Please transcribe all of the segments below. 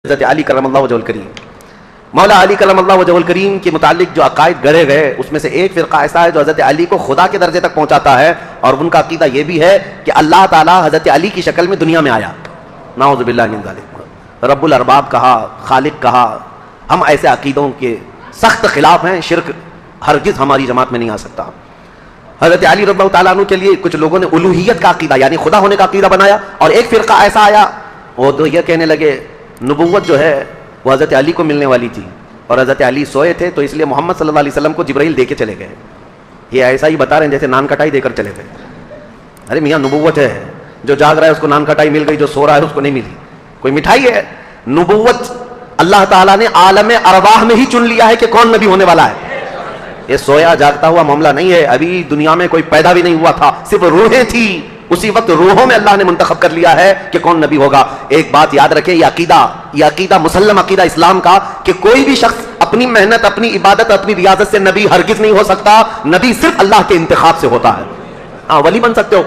حضرت علی کرم اللہ وجہ الکریم، مولا علی کرم اللہ وجہ الکریم کے متعلق جو عقائد گڑے گئے اس میں سے ایک فرقہ ایسا ہے جو حضرت علی کو خدا کے درجے تک پہنچاتا ہے، اور ان کا عقیدہ یہ بھی ہے کہ اللہ تعالیٰ حضرت علی کی شکل میں دنیا میں آیا، نعوذ باللہ من ذالک، رب الارباب کہا، خالق کہا۔ ہم ایسے عقیدوں کے سخت خلاف ہیں، شرک ہرگز ہماری جماعت میں نہیں آ سکتا۔ حضرت علی رضی اللہ تعالیٰ عنہ کے لیے کچھ لوگوں نے الوہیت کا عقیدہ یعنی خدا ہونے کا عقیدہ بنایا، اور ایک فرقہ ایسا آیا وہ تو یہ کہنے لگے نبوت جو ہے وہ حضرت علی کو ملنے والی تھی، اور حضرت علی سوئے تھے تو اس لیے محمد صلی اللہ علیہ وسلم کو جبرائیل دے کے چلے گئے۔ یہ ایسا ہی بتا رہے ہیں جیسے نان کٹائی دے کر چلے گئے۔ ارے میاں نبوت ہے، جو جاگ رہا ہے اس کو نان کٹائی مل گئی، جو سو رہا ہے اس کو نہیں ملی، کوئی مٹھائی ہے؟ نبوت اللہ تعالیٰ نے عالم ارواح میں ہی چن لیا ہے کہ کون نبی ہونے والا ہے۔ یہ سویا جاگتا ہوا معاملہ نہیں ہے، ابھی دنیا میں کوئی پیدا بھی نہیں ہوا تھا، صرف روحیں تھی، اسی وقت روحوں میں اللہ نے منتخب کر لیا ہے کہ کون نبی ہوگا۔ ایک بات یاد رکھیں، یہ عقیدہ مسلم عقیدہ اسلام کا کہ کوئی بھی شخص اپنی محنت، اپنی عبادت، اپنی ریاضت سے نبی ہرگز نہیں ہو سکتا۔ نبی صرف اللہ کے انتخاب سے ہوتا ہے۔ ہاں ولی بن سکتے ہو،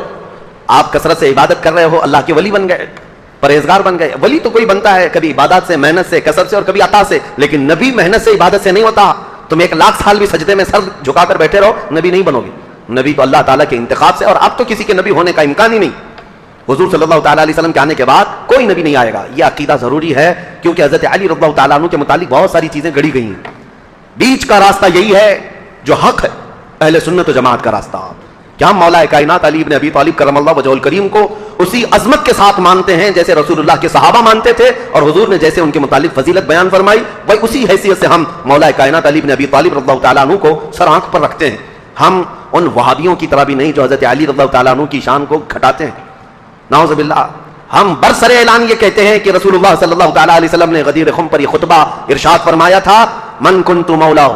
آپ کثرت سے عبادت کر رہے ہو، اللہ کے ولی بن گئے، پرہیزگار بن گئے۔ ولی تو کوئی بنتا ہے کبھی عبادات سے، محنت سے، کثرت سے، اور کبھی عطا سے، لیکن نبی محنت سے، عبادت سے نہیں ہوتا۔ تم 1,00,000 سال بھی سجدے میں سر جھکا کر بیٹھے رہو، نبی نہیں بنو گے۔ نبی تو اللہ تعالیٰ کے انتخاب سے، اور اب تو کسی کے نبی ہونے کا امکان ہی نہیں۔ حضور صلی اللہ تعالیٰ علیہ وسلم کے آنے کے بعد کوئی نبی نہیں آئے گا، یہ عقیدہ ضروری ہے، کیونکہ حضرت علی رضی اللہ تعالیٰ عنہ کے متعلق بہت ساری چیزیں گڑی گئی ہیں۔ بیچ کا راستہ یہی ہے جو حق ہے، اہل سنت و جماعت کا راستہ، کہ ہم مولا کائنات علی بن ابی طالب کرم اللہ وجہ الکریم کو اسی عظمت کے ساتھ مانتے ہیں جیسے رسول اللہ کے صحابہ مانتے تھے، اور حضور نے جیسے ان کے متعلق فضیلت بیان فرمائی، وہی اسی حیثیت سے ہم مولا کائنات علی بن ابی طالب رضی اللہ تعالیٰ عنہ کو سر آنکھ پر رکھتے ہیں۔ ہم ان وہابیوں کی طرح بھی نہیں جو حضرت علی رضی اللہ تعالیٰ عنہ کی شان کو گھٹاتے ہیں، نعوذ باللہ۔ ہم برسر اعلان یہ کہتے ہیں کہ رسول اللہ صلی اللہ تعالیٰ علیہ وسلم نے غدیر خم پر یہ خطبہ ارشاد فرمایا تھا، من کنت مولا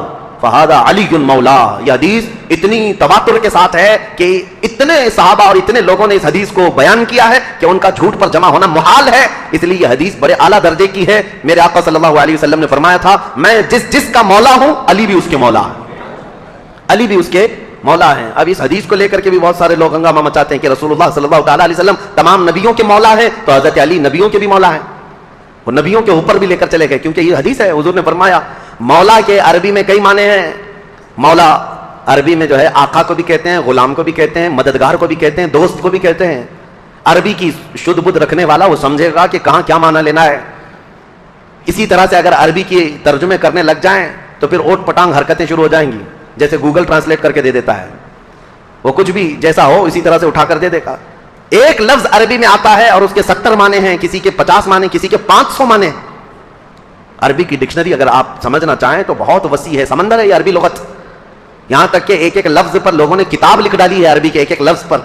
فہذا علی مولا۔ یہ حدیث اتنی تواتر کے ساتھ ہے کہ اتنے صحابہ اور اتنے لوگوں نے اس حدیث کو بیان کیا ہے کہ ان کا جھوٹ پر جمع ہونا محال ہے، اس لیے یہ حدیث بڑے اعلیٰ درجے کی ہے۔ میرے آقا صلی اللہ علیہ وسلم نے فرمایا تھا، میں جس کا مولا ہوں علی بھی اس کے مولا ہے، علی بھی اس کے مولا ہیں۔ اب اس حدیث کو لے کر کے بھی بہت سارے لوگ ہنگامہ مچاتے ہیں کہ رسول اللہ صلی اللہ تعالیٰ علیہ وسلم تمام نبیوں کے مولا ہیں، تو حضرت علی نبیوں کے بھی مولا ہیں، وہ نبیوں کے اوپر بھی لے کر چلے گئے، کیونکہ یہ حدیث ہے۔ حضور نے فرمایا مولا کے عربی میں کئی معنی ہیں۔ مولا عربی میں جو ہے آقا کو بھی کہتے ہیں، غلام کو بھی کہتے ہیں، مددگار کو بھی کہتے ہیں، دوست کو بھی کہتے ہیں۔ عربی کی شدھ بدھ رکھنے والا وہ سمجھے گا کہ کہاں کیا معنی لینا ہے۔ اسی طرح سے اگر عربی کی ترجمے کرنے لگ جائیں تو پھر اوٹ پٹانگ حرکتیں شروع ہو جائیں گی، جیسے گوگل ٹرانسلیٹ کر کے دے دیتا ہے، وہ کچھ بھی جیسا ہو اسی طرح سے اٹھا کر دے دے گا۔ ایک لفظ عربی میں آتا ہے اور اس کے 70 معنی ہیں، کسی کے 50 معنی، کسی کے 500 معنی۔ عربی کی ڈکشنری اگر آپ سمجھنا چاہیں تو بہت وسیع ہے، سمندر ہے یہ عربی لغت، یہاں تک کہ ایک ایک لفظ پر لوگوں نے کتاب لکھ ڈالی ہے عربی کے ایک ایک لفظ پر۔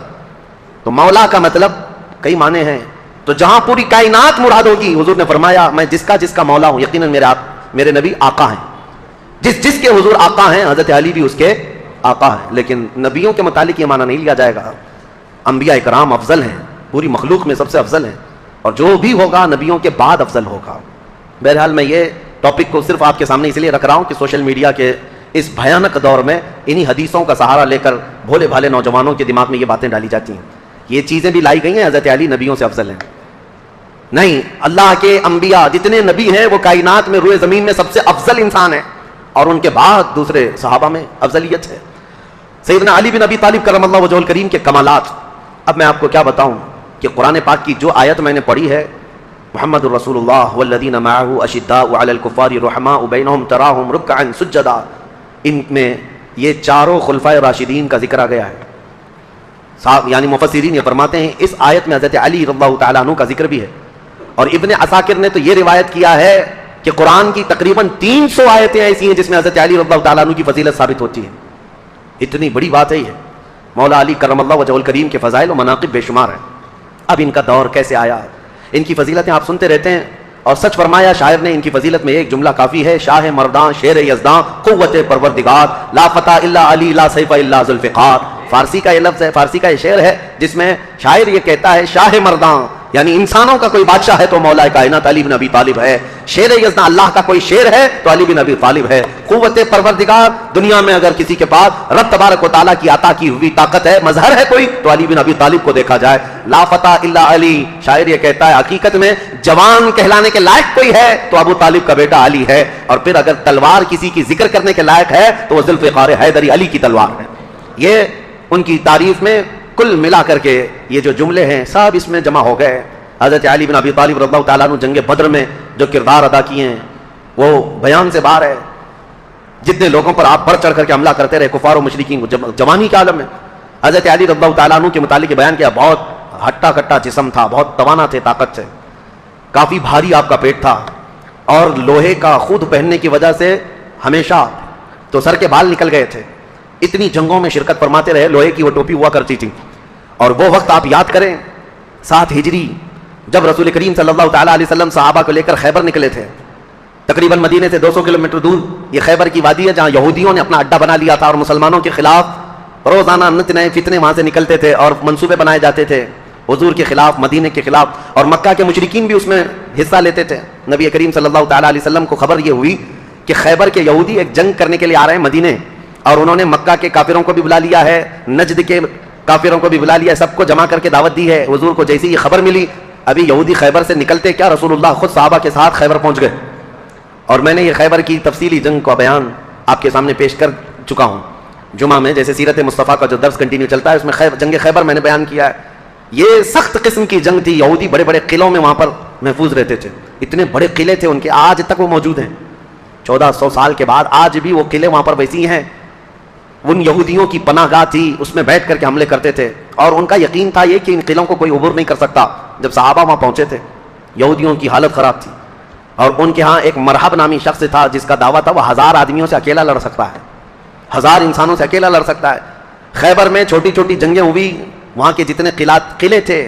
تو مولا کا مطلب کئی معنی ہیں، تو جہاں پوری کائنات مراد ہوگی، حضور نے فرمایا میں جس کا مولا ہوں، یقیناً میرے نبی آقا ہیں، جس کے حضور آقا ہیں، حضرت علی بھی اس کے آقا ہیں۔ لیکن نبیوں کے متعلق یہ معنی نہیں لیا جائے گا۔ انبیاء کرام افضل ہیں، پوری مخلوق میں سب سے افضل ہیں، اور جو بھی ہوگا نبیوں کے بعد افضل ہوگا۔ بہرحال میں یہ ٹاپک کو صرف آپ کے سامنے اس لیے رکھ رہا ہوں کہ سوشل میڈیا کے اس بھیانک دور میں انہی حدیثوں کا سہارا لے کر بھولے بھالے نوجوانوں کے دماغ میں یہ باتیں ڈالی جاتی ہیں۔ یہ چیزیں بھی لائی گئی ہیں حضرت علی نبیوں سے افضل ہیں، نہیں، اللہ کے انبیاء جتنے نبی ہیں وہ کائنات میں روئے زمین میں سب سے افضل انسان ہیں، اور ان کے بعد دوسرے صحابہ میں افضلیت ہے۔ سیدنا علی بن ابی طالب کرم اللہ وجہ الکریم کے کمالات، اب میں آپ کو کیا بتاؤں کہ قرآن پاک کی جو آیت میں نے پڑھی ہے، محمد الرسول اللہ والذین معہ اشداء علی الکفار رحماء بینہم تراہم رکعا سجدا، ان میں یہ چاروں خلفائے راشدین کا ذکر آ گیا ہے۔ یعنی مفسرین یہ فرماتے ہیں اس آیت میں حضرت علی رضی اللہ تعالیٰ عنہ کا ذکر بھی ہے، اور ابن عساکر نے تو یہ روایت کیا ہے کہ قرآن کی تقریباً 300 آیتیں ایسی ہیں جس میں حضرت علی رضی اللہ تعالیٰ عنہ کی فضیلت ثابت ہوتی ہے۔ اتنی بڑی بات ہے یہ، مولا علی کرم اللہ وجہ الکریم کے فضائل و مناقب بے شمار ہیں۔ اب ان کا دور کیسے آیا، ان کی فضیلتیں آپ سنتے رہتے ہیں، اور سچ فرمایا شاعر نے ان کی فضیلت میں ایک جملہ کافی ہے، شاہ مردان شیر یزداں قوت پروردگار، لا فتح الا علی لا سیف الا ذوالفقار۔ فارسی کا یہ لفظ ہے، فارسی کا یہ شعر ہے جس میں شاعر یہ کہتا ہے، شاہ مردان یعنی انسانوں کا کوئی بادشاہ ہے تو مولا کائنات علی بن ابی طالب ہے، شیر یزداں اللہ کا کوئی شیر ہے تو علی بن ابی طالب ہے۔ قوت پروردگار دنیا میں اگر کسی کے پاس رب تبارک و تعالیٰ کی عطا کی ہوئی طاقت ہے، مظہر ہے کوئی، تو علی بن ابی طالب کو دیکھا جائے۔ لا فتح الا علی، شاعر یہ کہتا ہے حقیقت میں جوان کہلانے کے لائق کوئی ہے تو ابو طالب کا بیٹا علی ہے، اور پھر اگر تلوار کسی کی ذکر کرنے کے لائق ہے تو وہ ذوالفقار حیدری علی کی تلوار ہے۔ یہ ان کی تعریف میں کل ملا کر کے یہ جو جملے ہیں سب اس میں جمع ہو گئے۔ حضرت علی بن ابی طالب رضی اللہ تعالیٰ عنہ جنگ بدر میں جو کردار ادا کیے ہیں وہ بیان سے باہر ہے۔ جتنے لوگوں پر آپ بڑھ چڑھ کر کے حملہ کرتے رہے کفار و مشرکین، جوانی کے عالم میں حضرت علی رضی اللہ تعالیٰ عنہ کے متعلق بیان کیا، بہت ہٹا کٹا جسم تھا، بہت توانا تھے طاقت سے، کافی بھاری آپ کا پیٹ تھا، اور لوہے کا خود پہننے کی وجہ سے ہمیشہ تو سر کے بال نکل گئے تھے۔ اتنی جنگوں میں شرکت فرماتے رہے، لوہے کی وہ ٹوپی ہوا کرتی تھی۔ اور وہ وقت آپ یاد کریں 7 ہجری جب رسول کریم صلی اللہ تعالیٰ علیہ وسلم صحابہ کو لے کر خیبر نکلے تھے، تقریباً مدینے سے 200 کلومیٹر دور یہ خیبر کی وادی ہے جہاں یہودیوں نے اپنا اڈا بنا لیا تھا، اور مسلمانوں کے خلاف روزانہ نت نئے فتنے وہاں سے نکلتے تھے اور منصوبے بنائے جاتے تھے حضور کے خلاف، مدینے کے خلاف، اور مکہ کے مشرکین بھی اس میں حصہ لیتے تھے۔ نبی کریم صلی اللہ تعالیٰ علیہ وسلم کو خبر یہ ہوئی کہ خیبر کے یہودی ایک جنگ کرنے کے لیے آ رہے ہیں مدینے، اور انہوں نے مکہ کے کافروں کو بھی بلا لیا ہے، نجد کے کافروں کو بھی بلا لیا ہے، سب کو جمع کر کے دعوت دی ہے۔ حضور کو جیسی یہ خبر ملی، ابھی یہودی خیبر سے نکلتے کیا رسول اللہ خود صحابہ کے ساتھ خیبر پہنچ گئے، اور میں نے یہ خیبر کی تفصیلی جنگ کا بیان آپ کے سامنے پیش کر چکا ہوں جمعہ میں، جیسے سیرت مصطفیٰ کا جو درس کنٹینیو چلتا ہے اس میں جنگ خیبر میں نے بیان کیا ہے۔ یہ سخت قسم کی جنگ تھی، یہودی بڑے بڑے قلعوں میں وہاں پر محفوظ رہتے تھے، اتنے بڑے قلعے تھے ان کے، آج تک وہ موجود ہیں، 1400 سال کے بعد آج بھی وہ قلعے وہاں پر ویسی ہیں۔ ان یہودیوں کی پناہ گاہ تھی، اس میں بیٹھ کر کے حملے کرتے تھے، اور ان کا یقین تھا یہ کہ ان قلعوں کو کوئی عبور نہیں کر سکتا۔ جب صحابہ وہاں پہنچے تھے یہودیوں کی حالت خراب تھی، اور ان کے ہاں ایک مرحب نامی شخص تھا جس کا دعویٰ تھا وہ 1000 آدمیوں سے اکیلا لڑ سکتا ہے، 1000 انسانوں سے اکیلا لڑ سکتا ہے۔ خیبر میں چھوٹی چھوٹی جنگیں ہوئی، وہاں کے جتنے قلعے تھے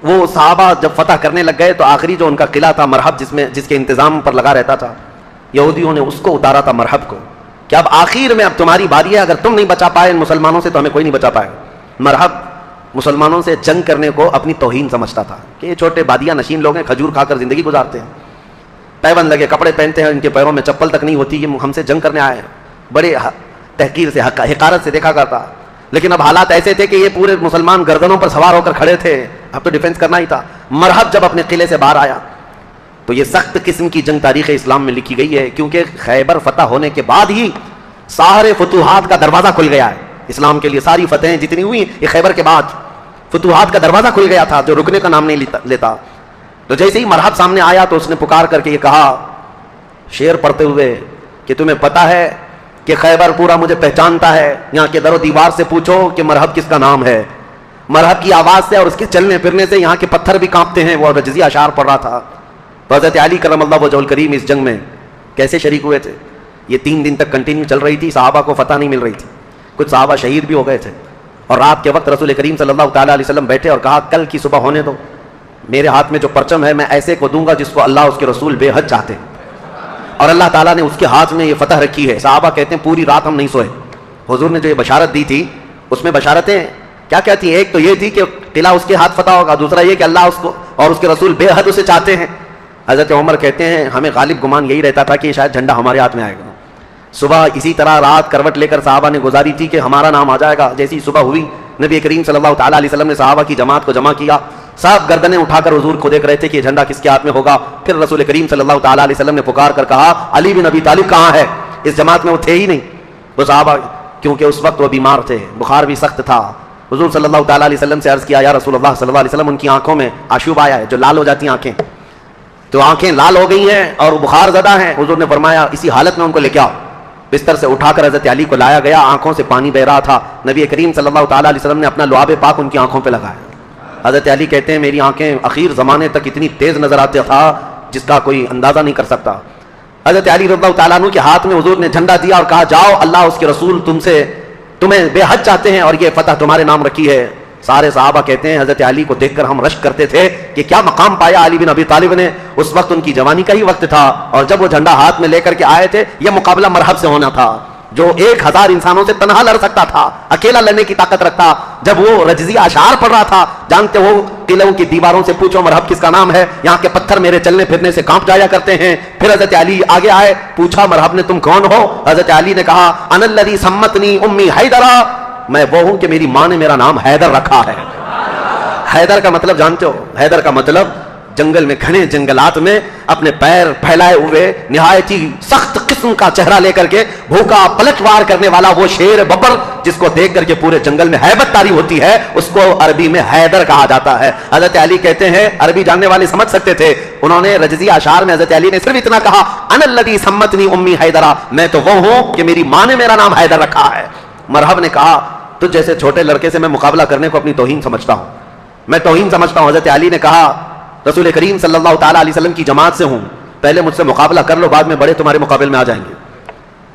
وہ صحابہ جب فتح کرنے لگ گئے تو آخری جو ان کا قلعہ تھا مرحب، جس کے انتظام پر لگا رہتا تھا، یہودیوں نے اس کو اتارا تھا مرحب کو، کہ اب آخر میں اب تمہاری باری ہے، اگر تم نہیں بچا پائے ان مسلمانوں سے تو ہمیں کوئی نہیں بچا پائے۔ مرحب مسلمانوں سے جنگ کرنے کو اپنی توہین سمجھتا تھا کہ یہ چھوٹے بادیاں نشین لوگ ہیں، کھجور کھا کر زندگی گزارتے ہیں، پیبند لگے کپڑے پہنتے ہیں، ان کے پیروں میں چپل تک نہیں ہوتی، یہ ہم سے جنگ کرنے آئے ہیں، بڑے تحقیر سے حقارت سے دیکھا کرتا۔ لیکن اب حالات ایسے تھے کہ یہ پورے مسلمان گردنوں پر سوار ہو کر کھڑے تھے، اب تو ڈیفنس کرنا ہی تھا۔ مرحب جب اپنے قلعے سے باہر آیا تو یہ سخت قسم کی جنگ تاریخ اسلام میں لکھی گئی ہے، کیونکہ خیبر فتح ہونے کے بعد ہی سارے فتوحات کا دروازہ کھل گیا ہے اسلام کے لیے، ساری فتحیں جتنی ہوئی یہ خیبر کے بعد، فتوحات کا دروازہ کھل گیا تھا جو رکنے کا نام نہیں لیتا۔ تو جیسے ہی مرحب سامنے آیا تو اس نے پکار کر کے یہ کہا شعر پڑھتے ہوئے کہ تمہیں پتا ہے کہ خیبر پورا مجھے پہچانتا ہے، یہاں کے در و دیوار سے پوچھو کہ مرحب کس کا نام ہے۔ مرحب کی آواز سے اور اس کے چلنے پھرنے سے یہاں کے پتھر بھی کانپتے ہیں، وہ رجزی اشعار پڑھ رہا تھا۔ تو حضرت علی کرم اللہ وجہہ الکریم اس جنگ میں کیسے شریک ہوئے تھے؟ یہ 3 دن تک کنٹینیو چل رہی تھی، صحابہ کو فتح نہیں مل رہی تھی، کچھ صحابہ شہید بھی ہو گئے تھے، اور رات کے وقت رسول کریم صلی اللہ تعالیٰ علیہ وسلم بیٹھے اور کہا کل کی صبح ہونے دو، میرے ہاتھ میں جو پرچم ہے میں ایسے کو دوں گا جس کو اللہ اس کے رسول بے حد چاہتے ہیں، اور اللہ تعالیٰ نے اس کے ہاتھ میں یہ فتح رکھی ہے۔ صحابہ کہتے ہیں پوری رات ہم نہیں سوئے، حضور نے جو یہ بشارت دی تھی اس میں بشارتیں کیا کیا تھی؟ ایک تو یہ تھی کہ قلعہ اس کے ہاتھ فتح ہوگا، دوسرا یہ کہ اللہ اس کو اور اس کے رسول بے حد اسے چاہتے ہیں۔ حضرت عمر کہتے ہیں ہمیں غالب گمان یہی رہتا تھا کہ شاید جھنڈا ہمارے ہاتھ میں آئے گا۔ صبح اسی طرح رات کروٹ لے کر صحابہ نے گزاری تھی کہ ہمارا نام آ جائے گا۔ جیسی صبح ہوئی نبی کریم صلی اللہ تعالیٰ علیہ وسلم نے صحابہ کی جماعت کو جمع کیا، سب گردنیں اٹھا کر حضور کو دیکھ رہے تھے کہ یہ جھنڈا کس کے ہاتھ میں ہوگا۔ پھر رسول کریم صلی اللہ تعالیٰ علیہ وسلم نے پکار کر کہا علی بن ابی طالب کہاں ہے؟ اس جماعت میں وہ تھے ہی نہیں وہ صحابہ، کیونکہ اس وقت وہ بیمار تھے، بخار بھی سخت تھا۔ حضور صلی اللہ تعالیٰ علیہ وسلم سے عرض کیا یا رسول اللہ صلی اللہ علیہ وسلم ان کی آنکھوں میں آشوب آیا ہے، جو لال ہو جاتی ہیں آنکھیں، تو آنکھیں لال ہو گئی ہیں اور بخار زدہ ہیں۔ حضور نے فرمایا اسی حالت میں ان کو لے کے آؤ۔ بستر سے اٹھا کر حضرت علی کو لایا گیا، آنکھوں سے پانی بہ رہا تھا، نبی کریم صلی اللہ تعالیٰ علیہ وسلم نے اپنا لعاب پاک ان کی آنکھوں پہ لگایا۔ حضرت علی کہتے ہیں میری آنکھیں اخیر زمانے تک اتنی تیز نظر آتا تھا جس کا کوئی اندازہ نہیں کر سکتا۔ حضرت علی رضی اللہ تعالیٰ عنہ کے ہاتھ میں حضور نے جھنڈا دیا اور کہا جاؤ اللہ اس کے رسول تمہیں بے حد چاہتے ہیں اور یہ فتح تمہارے نام رکھی ہے۔ سارے صحابہ کہتے ہیں حضرت علی کو دیکھ کر ہم رشک کرتے تھے کہ کیا مقام پایا علی بن ابی طالب نے۔ اس وقت ان کی جوانی کا ہی وقت تھا، اور جب وہ جھنڈا ہاتھ میں لے کر کے آئے تھے یہ مقابلہ مرحب سے ہونا تھا، جو 1000 انسانوں سے تنہا لڑ سکتا تھا، اکیلا لڑنے کی طاقت رکھتا۔ جب وہ رجزی اشعار پڑھ رہا تھا، جانتے ہو قلعوں کی دیواروں سے پوچھو مرحب کس کا نام ہے، یہاں کے پتھر میرے چلنے پھرنے سے کانپ جایا کرتے ہیں۔ پھر حضرت علی آگے آئے، پوچھا مرحب نے تم کون ہو؟ حضرت علی نے کہا انا الذی سمتنی امی حیدرا، میں وہ ہوں کہ میری ماں نے میرا نام حیدر رکھا ہے۔ حیدر کا مطلب جانتے ہو؟ حیدر کا مطلب جنگل میں، گھنے جنگلات میں اپنے پیر پھیلائے ہوئے نہایت ہی سخت قسم کا چہرہ لے کر کے بھوکا پلٹوار کرنے والا وہ شیر ببر جس کو دیکھ کر کے پورے جنگل میں ہیبت طاری ہوتی ہے، اس کو عربی میں حیدر کہا جاتا ہے۔ حضرت علی کہتے ہیں، عربی جاننے والے سمجھ سکتے تھے، انہوں نے رجزی اشعار میں حضرت علی نے صرف اتنا کہا انا الذی سمتنی امی حیدرا، میں تو وہ ہوں کہ میری ماں نے میرا نام حیدر رکھا ہے۔ مرحب نے کہا تجھ جیسے چھوٹے لڑکے سے میں مقابلہ کرنے کو اپنی توہین سمجھتا ہوں، میں توہین سمجھتا ہوں۔ حضرت علی نے کہا رسول کریم صلی اللہ تعالیٰ علیہ وسلم کی جماعت سے ہوں، پہلے مجھ سے مقابلہ کر لو، بعد میں بڑے تمہارے مقابل میں آ جائیں گے۔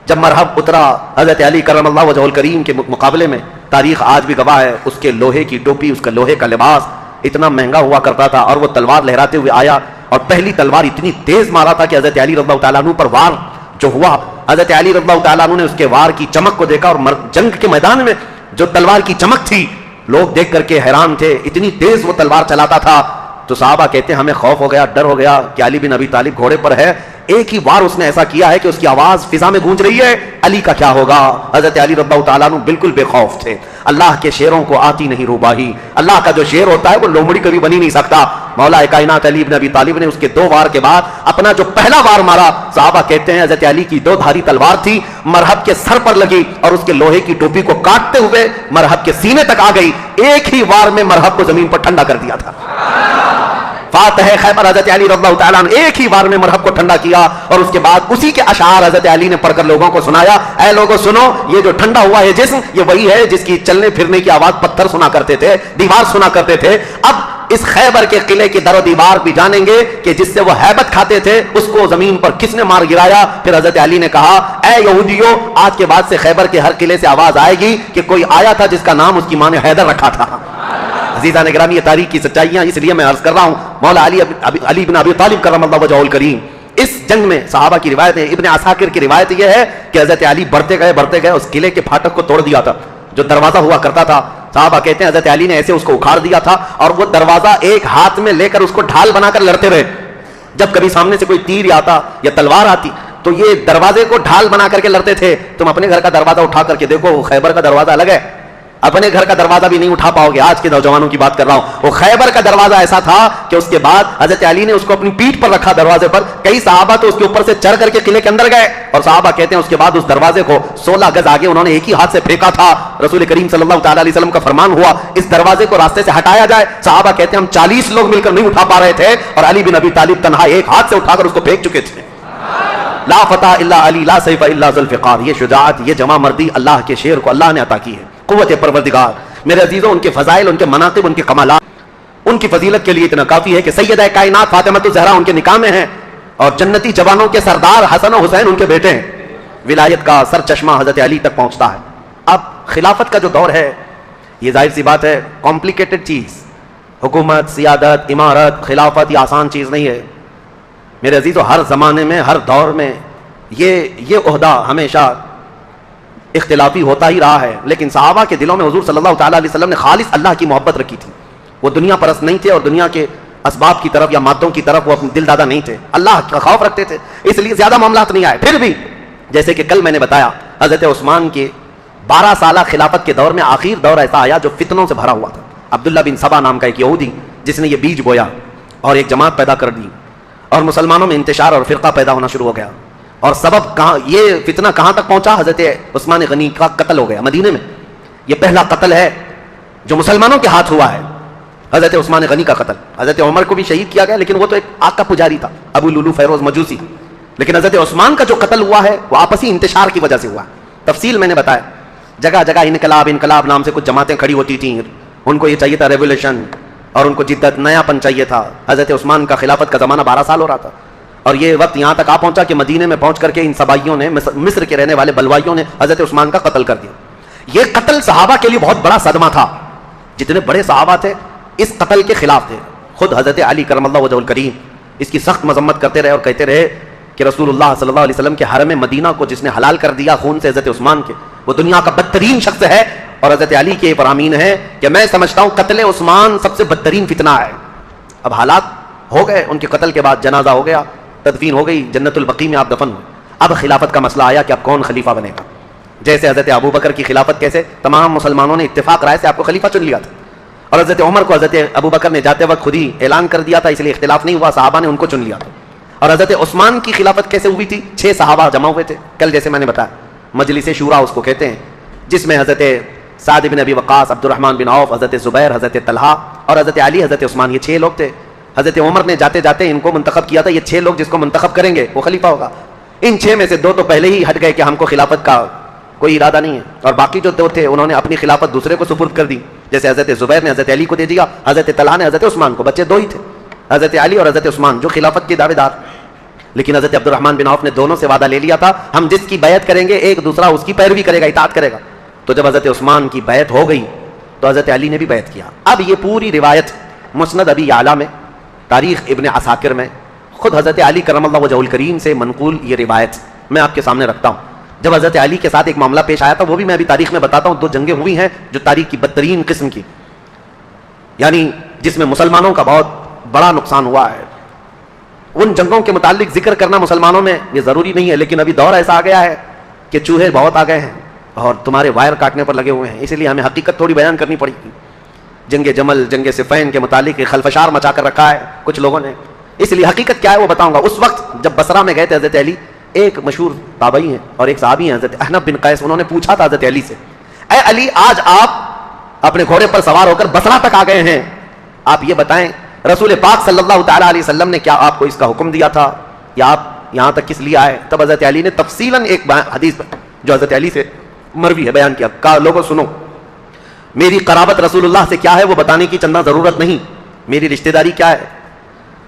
جب مرحب اترا حضرت علی کرم اللہ وجہہ الکریم کے مقابلے میں، تاریخ آج بھی گواہ ہے، اس کے لوہے کی ٹوپی، اس کا لوہے کا لباس اتنا مہنگا ہوا کرتا تھا، اور وہ تلوار لہراتے ہوئے آیا اور پہلی تلوار اتنی تیز مارا تھا کہ حضرت علی رضی اللہ تعالیٰ عنہ پر وار جو ہوا، حضرت علی رضی اللہ تعالیٰ عنہ نے اس کے وار کی چمک کو دیکھا، اور جنگ کے میدان میں جو تلوار کی چمک تھی لوگ دیکھ کر کے حیران تھے، اتنی تیز وہ تلوار چلاتا تھا۔ تو صحابہ کہتے ہیں ہمیں خوف ہو گیا، ڈر ہو گیا کہ علی بن ابی طالب گھوڑے پر ہے، ایک ہی بار اس نے ایسا کیا ہے کہ اس کی آواز فضا میں گونج رہی ہے، علی کا کیا ہوگا؟ حضرت علی رضی اللہ تعالیٰ عنہ بالکل بے خوف تھے۔ اللہ کے شیروں کو آتی نہیں روباہی، اللہ کا جو شیر ہوتا ہے وہ لومڑی کبھی بنی نہیں سکتا۔ مولا کائنات علی بن ابی طالب نے اس کے 2 وار کے بعد اپنا جو پہلا وار مارا، صحابہ کہتے ہیں حضرت علی کی 2 دھاری تلوار تھی، مرحب کے سر پر لگی اور اس کے لوہے کی ٹوپی کو کاٹتے ہوئے مرحب کے سینے تک آ گئی، ایک ہی وار میں مرحب کو زمین پر ٹھنڈا کر دیا تھا۔ فاتح خیبر حضرت علی رضی اللہ تعالیٰ عنہ ایک ہی بار میں مرحب کو ٹھنڈا کیا، اور اس کے بعد اسی کے اشعار حضرت علی نے پڑھ کر لوگوں کو سنایا، اے لوگوں سنو، یہ جو ٹھنڈا ہوا ہے جسم، یہ وہی ہے جس کی چلنے پھرنے کی آواز پتھر سنا کرتے تھے، دیوار سنا کرتے تھے۔ اب اس خیبر کے قلعے کی در و دیوار بھی جانیں گے کہ جس سے وہ ہیبت کھاتے تھے اس کو زمین پر کس نے مار گرایا۔ پھر حضرت علی نے کہا اے یہودیوں، آج کے بعد سے خیبر کے ہر قلعے سے آواز آئے گی کہ کوئی آیا تھا جس کا نام اس کی ماں نے حیدر رکھا تھا۔ عزیزان گرامی، یہ تاریخ کی سچائیاں اس لیے میں عرض کر رہا ہوں۔ مولا علی بن ابی طالب کرم اللہ وجہہ الکریم، اس جنگ میں صحابہ کی روایت ہے، ابن عساکر کی روایت یہ ہے کہ حضرت علی بڑھتے گئے اس قلعے کے پھاٹک کو توڑ دیا تھا، جو دروازہ ہوا کرتا تھا۔ صحابہ کہتے ہیں حضرت علی نے ایسے اس کو اکھاڑ دیا تھا، اور وہ دروازہ ایک ہاتھ میں لے کر اس کو ڈھال بنا کر لڑتے رہے۔ جب کبھی سامنے سے کوئی تیر آتا یا تلوار آتی تو یہ دروازے کو ڈھال بنا کر کے لڑتے تھے۔ تم اپنے گھر کا دروازہ اٹھا کر کے دیکھو، خیبر کا دروازہ الگ ہے، اپنے گھر کا دروازہ بھی نہیں اٹھا پاؤ گے۔ آج کے نوجوانوں کی بات کر رہا ہوں، وہ خیبر کا دروازہ ایسا تھا کہ اس کے بعد حضرت علی نے اس کو اپنی پیٹھ پر رکھا دروازے پر، کئی صحابہ تو اس کے اوپر سے چڑھ کر کے قلعے کے اندر گئے، اور صحابہ کہتے ہیں اس کے بعد اس دروازے کو 16 گز آگے انہوں نے ایک ہی ہاتھ سے پھینکا تھا۔ رسول کریم صلی اللہ تعالی علیہ وسلم کا فرمان ہوا اس دروازے کو راستے سے ہٹایا جائے، صحابہ کہتے ہیں ہم 40 لوگ مل کر نہیں اٹھا پا رہے تھے، اور علی بن ابی طالب تنہا ایک ہاتھ سے اٹھا کر اس کو پھینک چکے تھے۔ لا فتح الا علی، لا سیف الا ذوالفقار، یہ شجاعت، یہ جمع مردی اللہ کے شیر کو اللہ نے عطا کی ہے۔ قوت پروردگار، میرے عزیزوں، ان کے فضائل، ان کے مناقب، ان کے کمالات، ان کی فضیلت کے لیے اتنا کافی ہے کہ سیدہ کائنات فاطمہ الزہرا ان کے نکاح میں ہیں، اور جنتی جوانوں کے سردار حسن و حسین ان کے بیٹے ہیں۔ ولایت کا سر چشمہ حضرت علی تک پہنچتا ہے۔ اب خلافت کا جو دور ہے، یہ ظاہر سی بات ہے کمپلیکیٹڈ چیز، حکومت، سیادت، امارت، خلافت یہ آسان چیز نہیں ہے میرے عزیزوں۔ ہر زمانے میں، ہر دور میں یہ عہدہ ہمیشہ اختلافی ہوتا ہی رہا ہے، لیکن صحابہ کے دلوں میں حضور صلی اللہ تعالیٰ علیہ وسلم نے خالص اللہ کی محبت رکھی تھی۔ وہ دنیا پرست نہیں تھے، اور دنیا کے اسباب کی طرف یا مادوں کی طرف وہ اپنے دل دادا نہیں تھے، اللہ کا خوف رکھتے تھے، اس لیے زیادہ معاملات نہیں آئے۔ پھر بھی جیسے کہ کل میں نے بتایا، حضرت عثمان کے 12 سالہ خلافت کے دور میں آخر دور ایسا آیا جو فتنوں سے بھرا ہوا تھا۔ عبداللہ بن سبا نام کا ایک یہودی جس نے یہ بیج بویا اور ایک جماعت پیدا کر دی، اور مسلمانوں میں انتشار اور فرقہ پیدا ہونا شروع ہو گیا، اور سبب کہاں، یہ فتنہ کہاں تک پہنچا؟ حضرت عثمان غنی کا قتل ہو گیا مدینے میں۔ یہ پہلا قتل ہے جو مسلمانوں کے ہاتھ ہوا ہے، حضرت عثمان غنی کا قتل۔ حضرت عمر کو بھی شہید کیا گیا، لیکن وہ تو ایک آگ کا پجاری تھا، ابو لولو فیروز مجوسی، لیکن حضرت عثمان کا جو قتل ہوا ہے وہ آپسی انتشار کی وجہ سے ہوا۔ تفصیل میں نے بتایا، جگہ جگہ انقلاب نام سے کچھ جماعتیں کھڑی ہوتی تھیں، ان کو یہ چاہیے تھا ریولیوشن، اور ان کو جدت، نیا پن چاہیے تھا۔ حضرت عثمان کا خلافت کا زمانہ 12 سال ہو رہا تھا، اور یہ وقت یہاں تک آ پہنچا کہ مدینے میں پہنچ کر کے ان سبائیوں نے، مصر کے رہنے والے بلوائیوں نے حضرت عثمان کا قتل کر دیا۔ یہ قتل صحابہ کے لیے بہت بڑا صدمہ تھا، جتنے بڑے صحابہ تھے اس قتل کے خلاف تھے۔ خود حضرت علی کرم اللہ وجہہ الکریم اس کی سخت مذمت کرتے رہے، اور کہتے رہے کہ رسول اللہ صلی اللہ علیہ وسلم کے حرم مدینہ کو جس نے حلال کر دیا خون سے حضرت عثمان کے، وہ دنیا کا بدترین شخص ہے، اور حضرت علی کے فرامین ہیں کہ میں سمجھتا ہوں قتل عثمان سب سے بدترین فتنہ ہے. اب حالات ہو گئے, ان کے قتل کے بعد جنازہ ہو گیا, تدفین ہو گئی, جنت البقیع میں آپ دفن ہوئے. اب خلافت کا مسئلہ آیا کہ اب کون خلیفہ بنے گا. جیسے حضرت ابو بکر کی خلافت کیسے تمام مسلمانوں نے اتفاق رائے سے آپ کو خلیفہ چن لیا تھا, اور حضرت عمر کو حضرت ابو بکر نے جاتے وقت خود ہی اعلان کر دیا تھا, اس لیے اختلاف نہیں ہوا, صحابہ نے ان کو چن لیا تھا. اور حضرت عثمان کی خلافت کیسے ہوئی تھی؟ 6 صحابہ جمع ہوئے تھے, کل جیسے میں نے بتایا مجلس شورا اس کو کہتے ہیں, جس میں حضرت سعد بن ابی وقاص, عبد الرحمن بن عوف, حضرت زبیر, حضرت طلحہ اور حضرت علی, حضرت عثمان, یہ 6 لوگ تھے. حضرت عمر نے جاتے جاتے ان کو منتخب کیا تھا, یہ 6 لوگ جس کو منتخب کریں گے وہ خلیفہ ہوگا. ان 6 میں سے 2 تو پہلے ہی ہٹ گئے کہ ہم کو خلافت کا کوئی ارادہ نہیں ہے, اور باقی جو 2 تھے انہوں نے اپنی خلافت دوسرے کو سپرد کر دی. جیسے حضرت زبیر نے حضرت علی کو دے دیا, حضرت طلحہ نے حضرت عثمان کو. بچے 2 ہی تھے, حضرت علی اور حضرت عثمان, جو خلافت کے دعوے دار. لیکن حضرت عبد الرحمن بن عوف نے دونوں سے وعدہ لے لیا تھا, ہم جس کی بیعت کریں گے ایک دوسرا اس کی پیروی کرے گا, اطاعت کرے گا. تو جب حضرت عثمان کی بیعت ہو گئی تو حضرت علی نے بھی بیعت کیا. اب یہ پوری روایت مسند ابی یعلا میں, تاریخ ابن عساکر میں, خود حضرت علی کرم اللہ وجہہ الکریم سے منقول یہ روایت میں آپ کے سامنے رکھتا ہوں. جب حضرت علی کے ساتھ ایک معاملہ پیش آیا تھا, وہ بھی میں ابھی تاریخ میں بتاتا ہوں. 2 جنگیں ہوئی ہیں جو تاریخ کی بدترین قسم کی, یعنی جس میں مسلمانوں کا بہت بڑا نقصان ہوا ہے. ان جنگوں کے متعلق ذکر کرنا مسلمانوں میں یہ ضروری نہیں ہے, لیکن ابھی دور ایسا آ گیا ہے کہ چوہے بہت آ گئے ہیں اور تمہارے وائر کاٹنے پر لگے ہوئے ہیں, اسی لیے ہمیں حقیقت تھوڑی بیان کرنی پڑی. جنگ جمل, جنگ صفین کے متعلق ایک خلفشار مچا کر رکھا ہے کچھ لوگوں نے, اس لیے حقیقت کیا ہے وہ بتاؤں گا. اس وقت جب بصرہ میں گئے تھے حضرت علی, ایک مشہور تابعی ہیں اور ایک صحابی ہیں حضرت احنف بن قیس, انہوں نے پوچھا تھا حضرت علی سے, اے علی آج آپ اپنے گھوڑے پر سوار ہو کر بصرہ تک آ گئے ہیں, آپ یہ بتائیں رسول پاک صلی اللہ تعالی علیہ وسلم نے کیا آپ کو اس کا حکم دیا تھا, یا آپ یہاں تک کس لیے آئے؟ تب حضرت علی نے تفصیلاً ایک حدیث جو حضرت علی سے مروی ہے بیان کیا, کہا لوگوں سنو, میری قرابت رسول اللہ سے کیا ہے وہ بتانے کی چندہ ضرورت نہیں, میری رشتہ داری کیا ہے.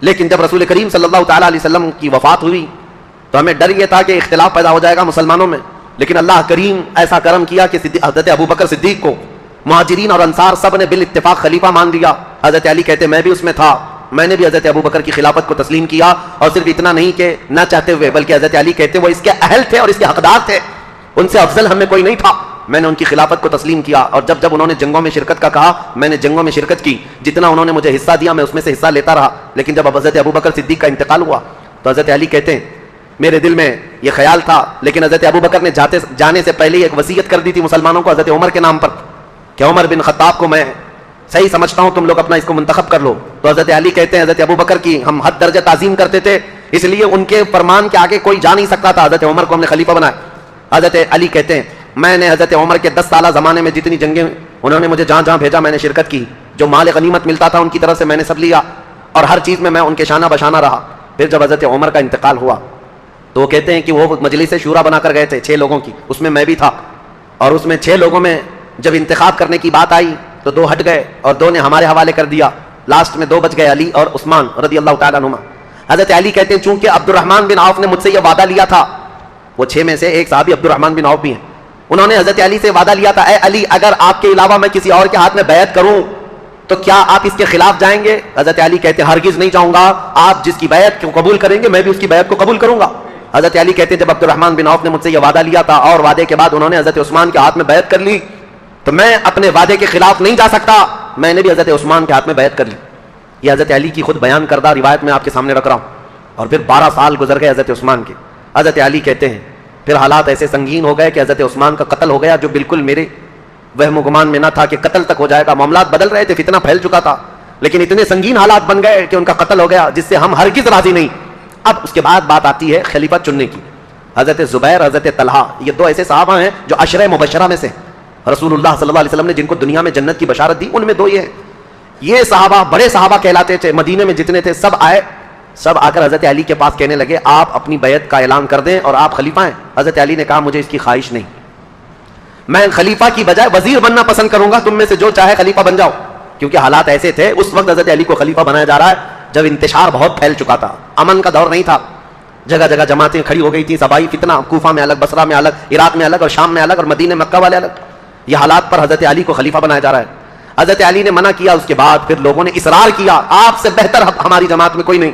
لیکن جب رسول کریم صلی اللہ تعالی علیہ وسلم کی وفات ہوئی تو ہمیں ڈر یہ تھا کہ اختلاف پیدا ہو جائے گا مسلمانوں میں, لیکن اللہ کریم ایسا کرم کیا کہ حضرت ابو بکر صدیق کو مہاجرین اور انصار سب نے بالاتفاق خلیفہ مان لیا. حضرت علی کہتے میں بھی اس میں تھا, میں نے بھی حضرت ابو بکر کی خلافت کو تسلیم کیا, اور صرف اتنا نہیں کہ نہ چاہتے ہوئے, بلکہ حضرت علی کہتے وہ اس کے اہل تھے اور اس کے حقدار تھے, ان سے افضل ہم میں کوئی نہیں تھا, میں نے ان کی خلافت کو تسلیم کیا. اور جب انہوں نے جنگوں میں شرکت کا کہا, میں نے جنگوں میں شرکت کی, جتنا انہوں نے مجھے حصہ دیا میں اس میں سے حصہ لیتا رہا. لیکن جب حضرت ابو بکر صدیق کا انتقال ہوا تو حضرت علی کہتے ہیں میرے دل میں یہ خیال تھا, لیکن حضرت ابو بکر نے جانے سے پہلے ایک وصیت کر دی تھی مسلمانوں کو حضرت عمر کے نام پر, کہ عمر بن خطاب کو میں صحیح سمجھتا ہوں, تم لوگ اپنا اس کو منتخب کر لو. تو حضرت علی کہتے ہیں حضرت ابو بکر کی ہم حد درجہ تعظیم کرتے تھے, اس لیے ان کے فرمان کے آگے کوئی جا نہیں سکتا تھا, حضرت عمر کو ہم نے خلیفہ بنایا. حضرت علی کہتے ہیں میں نے حضرت عمر کے 10 سالہ زمانے میں جتنی جنگیں انہوں نے مجھے جہاں جہاں بھیجا میں نے شرکت کی, جو مال غنیمت ملتا تھا ان کی طرف سے میں نے سب لیا, اور ہر چیز میں ان کے شانہ بشانہ رہا. پھر جب حضرت عمر کا انتقال ہوا تو وہ کہتے ہیں کہ وہ مجلس شورا بنا کر گئے تھے 6 لوگوں کی, اس میں میں بھی تھا, اور اس میں 6 لوگوں میں جب انتخاب کرنے کی بات آئی تو 2 ہٹ گئے اور 2 نے ہمارے حوالے کر دیا, لاسٹ میں 2 بچ گئے, علی اور عثمان رضی اللہ تعالیٰ عنہما. حضرت علی کہتے ہیں چونکہ عبد الرحمن بن عوف نے مجھ سے یہ وعدہ لیا تھا, وہ 6 میں سے ایک صحابی عبد الرحمن بن عوف بھی ہیں, انہوں نے حضرت علی سے وعدہ لیا تھا اے علی اگر آپ کے علاوہ میں کسی اور کے ہاتھ میں بیعت کروں تو کیا آپ اس کے خلاف جائیں گے؟ حضرت علی کہتے ہیں ہرگز نہیں جاؤں گا, آپ جس کی بیعت کو قبول کریں گے میں بھی اس کی بیعت کو قبول کروں گا. حضرت علی کہتے ہیں جب عبد الرحمن بن عوف نے مجھ سے یہ وعدہ لیا تھا اور وعدے کے بعد انہوں نے حضرت عثمان کے ہاتھ میں بیعت کر لی تو میں اپنے وعدے کے خلاف نہیں جا سکتا, میں نے بھی حضرت عثمان کے ہاتھ میں بیعت کر لی. یہ حضرت علی کی خود بیان کردہ روایت میں آپ کے سامنے رکھ رہا ہوں. اور پھر 12 سال گزر گئے حضرت عثمان کے. حضرت علی کہتے ہیں پھر حالات ایسے سنگین ہو گئے کہ حضرت عثمان کا قتل ہو گیا, جو بالکل میرے وہم و گمان میں نہ تھا کہ قتل تک ہو جائے گا. معاملات بدل رہے تھے, فتنہ پھیل چکا تھا, لیکن اتنے سنگین حالات بن گئے کہ ان کا قتل ہو گیا, جس سے ہم ہرگز راضی نہیں. اب اس کے بعد بات آتی ہے خلیفہ چننے کی. حضرت زبیر, حضرت طلحہ, یہ 2 ایسے صحابہ ہیں جو عشرہ مبشرہ میں سے, رسول اللہ صلی اللہ علیہ وسلم نے جن کو دنیا میں جنت کی بشارت دی, ان میں 2 یہ ہیں. یہ صحابہ بڑے صحابہ کہلاتے تھے, مدینے میں جتنے تھے سب آئے, سب آ کر حضرت علی کے پاس کہنے لگے آپ اپنی بیعت کا اعلان کر دیں اور آپ خلیفہ ہیں. حضرت علی نے کہا مجھے اس کی خواہش نہیں, میں خلیفہ کی بجائے وزیر بننا پسند کروں گا, تم میں سے جو چاہے خلیفہ بن جاؤ. کیونکہ حالات ایسے تھے اس وقت حضرت علی کو خلیفہ بنایا جا رہا ہے جب انتشار بہت پھیل چکا تھا, امن کا دور نہیں تھا, جگہ جگہ جماعتیں کھڑی ہو گئی تھیں, سبائی فتنہ, کوفہ میں الگ, بصرہ میں الگ, عراق میں الگ, اور شام میں الگ, اور مدینہ مکہ والے الگ. یہ حالات پر حضرت علی کو خلیفہ بنایا جا رہا ہے. حضرت علی نے منع کیا, اس کے بعد پھر لوگوں نے اصرار کیا آپ سے بہتر ہماری جماعت میں کوئی نہیں.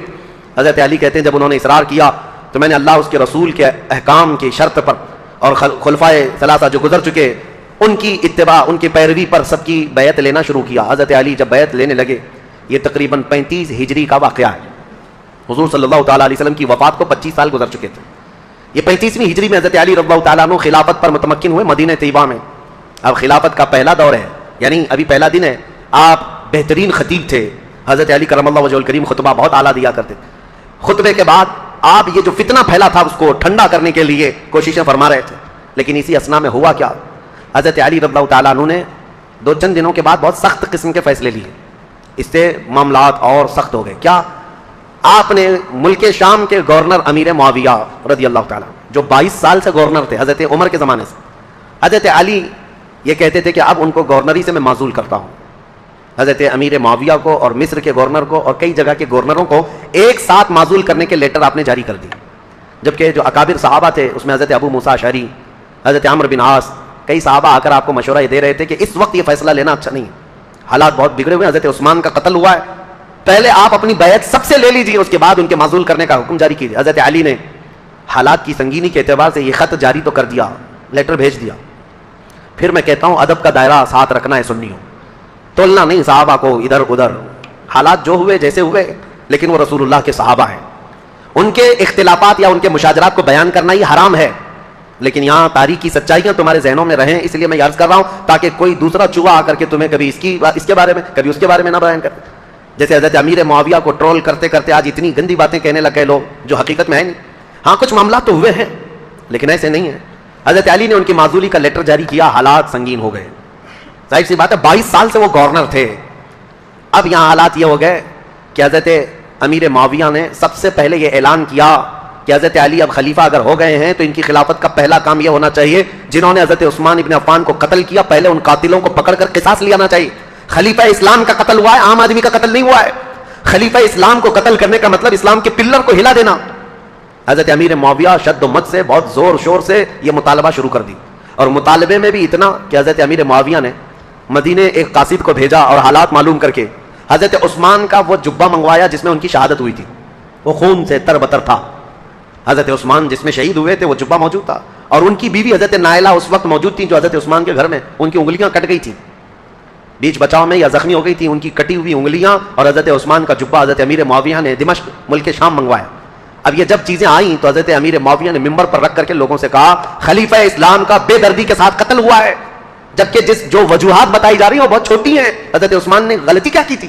حضرت علی کہتے ہیں جب انہوں نے اصرار کیا تو میں نے اللہ اس کے رسول کے احکام کی شرط پر اور خلفائے ثلاثہ جو گزر چکے ان کی اتباع ان کی پیروی پر سب کی بیعت لینا شروع کیا. حضرت علی جب بیعت لینے لگے, یہ تقریباً 35 ہجری کا واقعہ ہے. حضور صلی اللہ تعالیٰ علیہ وسلم کی وفات کو 25 سال گزر چکے تھے. یہ 35ویں ہجری میں حضرت علی رضی اللہ تعالیٰ عنہ خلافت پر متمکن ہوئے مدینہ طیبہ میں. اب خلافت کا پہلا دور ہے, یعنی ابھی پہلا دن ہے. آپ بہترین خطیب تھے. حضرت علی کرم اللہ وجہہ الکریم خطبہ بہت اعلیٰ دیا کرتے. خطبے کے بعد آپ یہ جو فتنہ پھیلا تھا اس کو ٹھنڈا کرنے کے لیے کوششیں فرما رہے تھے. لیکن اسی اسنا میں ہوا کیا, حضرت علی رضی اللہ تعالیٰ عنہ نے چند دنوں کے بعد بہت سخت قسم کے فیصلے لیے. اس سے معاملات اور سخت ہو گئے. کیا, آپ نے ملک شام کے گورنر امیر معاویہ رضی اللہ تعالیٰ جو 22 سال سے گورنر تھے حضرت عمر کے زمانے سے, حضرت علی یہ کہتے تھے کہ اب ان کو گورنری سے میں معزول کرتا ہوں. حضرت امیر معاویہ کو اور مصر کے گورنر کو اور کئی جگہ کے گورنروں کو ایک ساتھ معزول کرنے کے لیٹر آپ نے جاری کر دیے. جبکہ جو اکابر صحابہ تھے اس میں حضرت ابو موسیٰ اشعری, حضرت عمرو بن عاص, کئی صحابہ آ کر آپ کو مشورہ دے رہے تھے کہ اس وقت یہ فیصلہ لینا اچھا نہیں ہے, حالات بہت بگڑے ہوئے. حضرت عثمان کا قتل ہوا ہے, پہلے آپ اپنی بیعت سب سے لے لیجیے, اس کے بعد ان کے معزول کرنے کا حکم جاری کیجیے. حضرت علی نے حالات کی سنگینی کے اعتبار سے یہ خط جاری تو کر دیا, لیٹر بھیج دیا. پھر میں کہتا ہوں ادب کا دائرہ ساتھ رکھنا ہے سنیوں, تولنا نہیں صحابہ کو ادھر ادھر. حالات جو ہوئے جیسے ہوئے, لیکن وہ رسول اللہ کے صحابہ ہیں. ان کے اختلافات یا ان کے مشاجرات کو بیان کرنا یہ حرام ہے, لیکن یہاں تاریخی سچائیاں تمہارے ذہنوں میں رہیں, اس لیے میں عرض کر رہا ہوں تاکہ کوئی دوسرا چوہا آ کر کے تمہیں کبھی اس کے بارے میں کبھی اس کے بارے میں نہ بیان کرے. جیسے حضرت امیر معاویہ کو ٹرول کرتے کرتے آج اتنی گندی باتیں کہنے لگے لوگ جو حقیقت میں ہے نہیں. ہاں کچھ معاملات تو ہوئے ہیں لیکن ایسے نہیں ہیں. حضرت علی نے ان کی معزولی کا لیٹر جاری کیا, حالات سنگین ہو گئے. ظاہر سی بات ہے 22 سال سے وہ گورنر تھے. اب یہاں حالات یہ ہو گئے کہ حضرت امیر معاویہ نے سب سے پہلے یہ اعلان کیا کہ حضرت علی اب خلیفہ اگر ہو گئے ہیں تو ان کی خلافت کا پہلا کام یہ ہونا چاہیے, جنہوں نے حضرت عثمان ابن عفان کو قتل کیا پہلے ان قاتلوں کو پکڑ کر قصاص لینا چاہیے. خلیفہ اسلام کا قتل ہوا ہے, عام آدمی کا قتل نہیں ہوا ہے. خلیفہ اسلام کو قتل کرنے کا مطلب اسلام کے پلر کو ہلا دینا. حضرت امیر معاویہ شد و مت سے بہت زور شور سے یہ مطالبہ شروع کر دی, اور مطالبے میں بھی اتنا کہ حضرت امیر معاویہ نے مدینے ایک قاصد کو بھیجا اور حالات معلوم کر کے حضرت عثمان کا وہ جبہ منگوایا جس میں ان کی شہادت ہوئی تھی. وہ خون سے تر بتر تھا. حضرت عثمان جس میں شہید ہوئے تھے وہ جبہ موجود تھا, اور ان کی بیوی حضرت نائلہ اس وقت موجود تھی جو حضرت عثمان کے گھر میں ان کی انگلیاں کٹ گئی تھیں, بیچ بچاؤ میں یا زخمی ہو گئی تھی. ان کی کٹی ہوئی انگلیاں اور حضرت عثمان کا جبہ حضرت امیر معاویہ نے دمشق ملک شام منگوایا. اب یہ جب چیزیں آئیں تو حضرت امیر معاویہ نے ممبر پر رکھ کر کے لوگوں سے کہا خلیفہ اسلام کا بے دردی کے ساتھ قتل ہوا ہے, جبکہ جو وجوہات بتائی جا رہی ہیں وہ بہت چھوٹی ہیں. حضرت عثمان نے غلطی کیا کی تھی,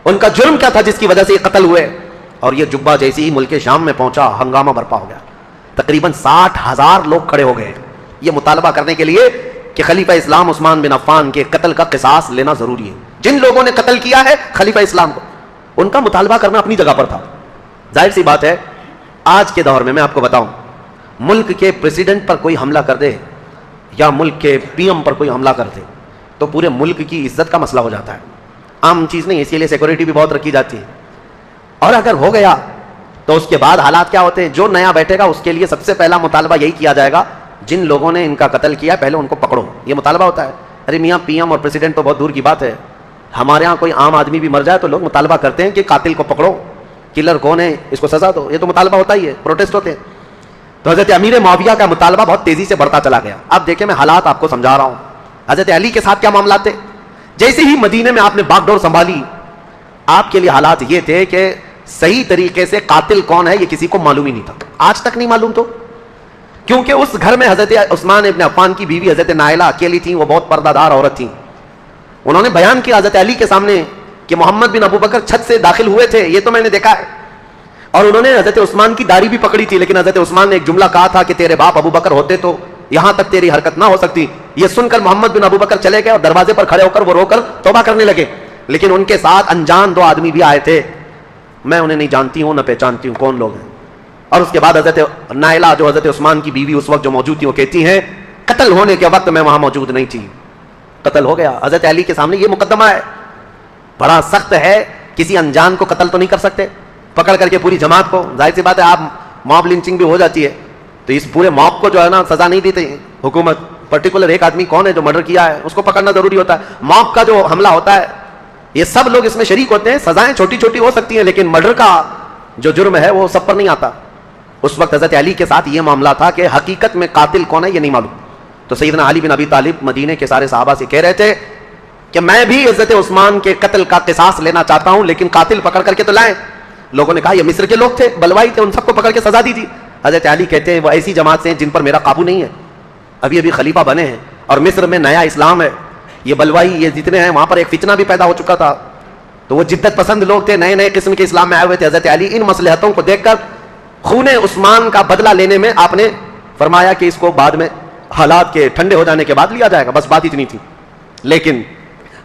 ان کا جرم کیا تھا جس کی وجہ سے یہ قتل ہوئے. اور یہ جبہ جیسے ہی ملک شام میں پہنچا ہنگامہ برپا ہو گیا. تقریباً 60,000 لوگ کھڑے ہو گئے یہ مطالبہ کرنے کے لیے کہ خلیفہ اسلام عثمان بن عفان کے قتل کا قصاص لینا ضروری ہے. جن لوگوں نے قتل کیا ہے خلیفہ اسلام کو, ان کا مطالبہ کرنا اپنی جگہ پر تھا. ظاہر سی بات ہے آج کے دور میں آپ کو بتاؤں, ملک کے پریزیڈنٹ پر کوئی حملہ کر دے یا ملک کے پی ایم پر کوئی حملہ کر دے تو پورے ملک کی عزت کا مسئلہ ہو جاتا ہے. عام چیز نہیں, اسی لیے سیکورٹی بھی بہت رکھی جاتی ہے. اور اگر ہو گیا تو اس کے بعد حالات کیا ہوتے ہیں, جو نیا بیٹھے گا اس کے لیے سب سے پہلا مطالبہ یہی کیا جائے گا جن لوگوں نے ان کا قتل کیا پہلے ان کو پکڑو. یہ مطالبہ ہوتا ہے. ارے میاں پی ایم اور پریزیڈنٹ تو بہت دور کی بات ہے, ہمارے ہاں کوئی عام آدمی بھی مر جائے تو لوگ مطالبہ کرتے ہیں کہ قاتل کو پکڑو, کلر کون ہے اس کو سزا دو. یہ تو مطالبہ ہوتا ہی ہے, پروٹیسٹ ہوتے ہیں. تو حضرت امیر معاویہ کا مطالبہ بہت تیزی سے بڑھتا چلا گیا. اب دیکھیں میں حالات آپ کو سمجھا رہا ہوں. حضرت علی کے ساتھ کیا معاملات تھے, جیسے ہی مدینے میں آپ نے باغ ڈور سنبھالی آپ کے لیے حالات یہ تھے کہ صحیح طریقے سے قاتل کون ہے یہ کسی کو معلوم ہی نہیں تھا, آج تک نہیں معلوم. تو کیونکہ اس گھر میں حضرت عثمان ابن عفان کی بیوی حضرت نائلہ اکیلی تھیں, وہ بہت پردہ دار عورت تھیں. انہوں نے بیان کیا حضرت علی کے سامنے کہ محمد بن ابو بکر چھت سے داخل ہوئے تھے, یہ تو میں نے دیکھا ہے. اور انہوں نے حضرت عثمان کی داڑھی بھی پکڑی تھی, لیکن حضرت عثمان نے ایک جملہ کہا تھا کہ تیرے باپ ابو بکر ہوتے تو یہاں تک تیری حرکت نہ ہو سکتی. یہ سن کر محمد بن ابو بکر چلے گئے اور دروازے پر کھڑے ہو کر وہ رو کر توبہ کرنے لگے. لیکن ان کے ساتھ انجان 2 آدمی بھی آئے تھے, میں انہیں نہیں جانتی ہوں نہ پہچانتی ہوں کون لوگ ہیں. اور اس کے بعد حضرت نائلہ جو حضرت عثمان کی بیوی اس وقت جو موجود تھی وہ کہتی ہیں قتل ہونے کے وقت میں وہاں موجود نہیں تھی, قتل ہو گیا. حضرت علی کے سامنے یہ مقدمہ ہے, بڑا سخت ہے. کسی انجان کو قتل تو نہیں کر سکتے پکڑ کر کے پوری جماعت کو. ظاہر سی بات ہے آپ موب لنچنگ بھی ہو جاتی ہے تو اس پورے موب کو جو ہے نا سزا نہیں دیتے حکومت. پرٹیکولر ایک آدمی کون ہے جو مرڈر کیا ہے اس کو پکڑنا ضروری ہوتا ہے. موب کا جو حملہ ہوتا ہے یہ سب لوگ اس میں شریک ہوتے ہیں. سزائیں چھوٹی چھوٹی ہو سکتی ہیں لیکن مرڈر کا جو جرم ہے وہ سب پر نہیں آتا. اس وقت حضرت علی کے ساتھ یہ معاملہ تھا کہ حقیقت میں قاتل کون ہے یہ نہیں معلوم. تو سیدنا علی بن ابی طالب مدینے کے سارے صحابہ سے کہہ رہے تھے کہ میں بھی حضرت عثمان کے قتل کا قصاص لینا چاہتا ہوں، لیکن قاتل پکڑ کر کے تو لائیں۔ لوگوں نے کہا یہ مصر کے لوگ تھے، بلوائی تھے، ان سب کو پکڑ کے سزا دی تھی۔ حضرت علی کہتے ہیں وہ ایسی جماعت سے ہیں جن پر میرا قابو نہیں ہے، ابھی ابھی خلیفہ بنے ہیں اور مصر میں نیا اسلام ہے، یہ بلوائی یہ جتنے ہیں وہاں پر ایک فتنہ بھی پیدا ہو چکا تھا، تو وہ جدت پسند لوگ تھے، نئے نئے قسم کے اسلام میں آئے ہوئے تھے۔ حضرت علی ان مصلحتوں کو دیکھ کر خون عثمان کا بدلہ لینے میں آپ نے فرمایا کہ اس کو بعد میں حالات کے ٹھنڈے ہو جانے کے بعد لیا جائے گا، بس بات اتنی تھی۔ لیکن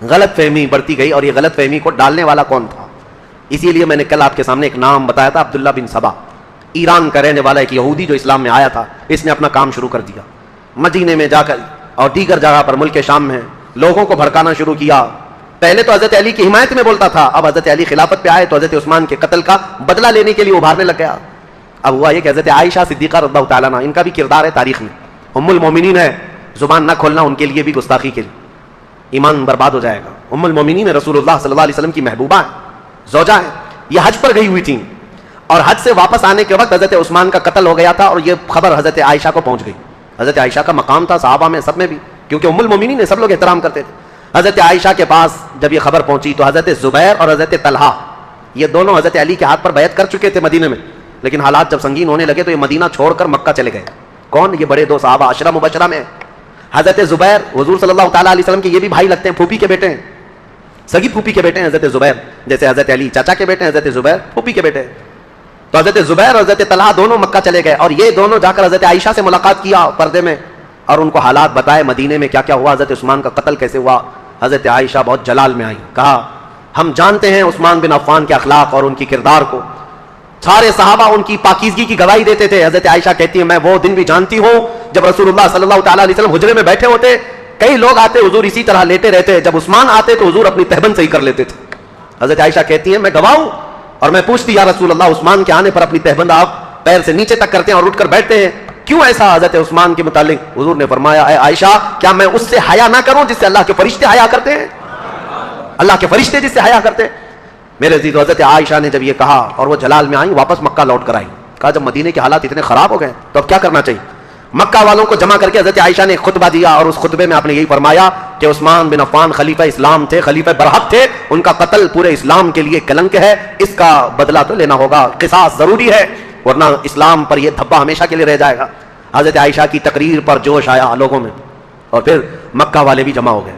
غلط فہمی بڑھتی گئی، اور یہ غلط فہمی کو ڈالنے والا کون تھا؟ اسی لیے میں نے کل آپ کے سامنے ایک نام بتایا تھا، عبداللہ بن سبا، ایران کا رہنے والا ایک یہودی جو اسلام میں آیا تھا۔ اس نے اپنا کام شروع کر دیا، مدینے میں جا کر اور دیگر جگہ پر ملک شام میں لوگوں کو بھڑکانا شروع کیا۔ پہلے تو حضرت علی کی حمایت میں بولتا تھا، اب حضرت علی خلافت پہ آئے تو حضرت عثمان کے قتل کا بدلہ لینے کے لیے ابھارنے لگ گیا۔ اب ہوا یہ کہ حضرت عائشہ صدیقہ رضی اللہ تعالیٰ عنہ، ان کا بھی کردار ہے تاریخ میں، ام المومنین ہے، زبان نہ کھولنا ان کے لیے بھی گستاخی کے لیے، ایمان برباد ہو جائے گا۔ ام المومنین رسول اللہ صلی اللہ علیہ وسلم کی محبوبہ ہیں، زوجہ ہیں، یہ حج پر گئی ہوئی تھیں، اور حج سے واپس آنے کے وقت حضرت عثمان کا قتل ہو گیا تھا، اور یہ خبر حضرت عائشہ کو پہنچ گئی۔ حضرت عائشہ کا مقام تھا صحابہ میں سب میں بھی، کیونکہ ام المومنین نے سب لوگ احترام کرتے تھے۔ حضرت عائشہ کے پاس جب یہ خبر پہنچی تو حضرت زبیر اور حضرت طلحہ یہ دونوں حضرت علی کے ہاتھ پر بیعت کر چکے تھے مدینے میں، لیکن حالات جب سنگین ہونے لگے تو یہ مدینہ چھوڑ کر مکہ چلے گئے۔ کون؟ یہ بڑے دو صحابہ عشرہ مبشرہ میں، حضرت زبیر حضور صلی اللہ تعالیٰ علیہ وسلم کے یہ بھی بھائی لگتے ہیں، پھوپھی کے بیٹے ہیں، سگی پھوپھی کے بیٹے ہیں حضرت زبیر، جیسے حضرت علی چاچا کے بیٹے ہیں، حضرت زبیر پھوپھی کے بیٹے ہیں۔ تو حضرت زبیر اور حضرت طلحہ دونوں مکہ چلے گئے، اور یہ دونوں جا کر حضرت عائشہ سے ملاقات کیا پردے میں، اور ان کو حالات بتائے مدینے میں کیا کیا ہوا، حضرت عثمان کا قتل کیسے ہوا۔ حضرت عائشہ بہت جلال میں آئی، کہا ہم جانتے ہیں عثمان بن عفان کے اخلاق اور ان کی کردار کو، سارے صحابہ ان کی پاکیزگی کی گواہی دیتے تھے۔ حضرت عائشہ کہتی ہے میں وہ دن بھی جانتی ہوں جب رسول اللہ صلی اللہ تعالیٰ علیہ وسلم حجرے میں بیٹھے ہوتے، کئی لوگ آتے حضور اسی طرح لیٹے رہتے، جب عثمان آتے تو حضور اپنی تہبند صحیح کر لیتے تھے۔ حضرت عائشہ کہتی ہیں میں گواہ ہوں، اور میں پوچھتی یا رسول اللہ عثمان کے آنے پر اپنی تہبند آپ پیر سے نیچے تک کرتے ہیں اور اٹھ کر بیٹھتے ہیں، کیوں ایسا؟ حضرت عثمان کے متعلق حضور نے فرمایا اے عائشہ کیا میں اس سے حیا نہ کروں جس سے اللہ کے فرشتے حیا کرتے ہیں؟ اللہ کے فرشتے جس سے حیا کرتے ہیں۔ میرے عزیز، حضرت عائشہ نے جب یہ کہا اور وہ جلال میں آئی، واپس مکہ لوٹ کر آئی، کہا جب مدینے کے حالات اتنے خراب ہو گئے تو اب کیا کرنا چاہیے؟ مکہ والوں کو جمع کر کے حضرت عائشہ نے خطبہ دیا، اور اس خطبے میں آپ نے یہی فرمایا کہ عثمان بن عفان خلیفہ اسلام تھے، خلیفہ برحق تھے، ان کا قتل پورے اسلام کے لیے کلنک ہے، اس کا بدلہ تو لینا ہوگا، قصاص ضروری ہے، ورنہ اسلام پر یہ دھبا ہمیشہ کے لیے رہ جائے گا۔ حضرت عائشہ کی تقریر پر جوش آیا لوگوں میں، اور پھر مکہ والے بھی جمع ہو گئے۔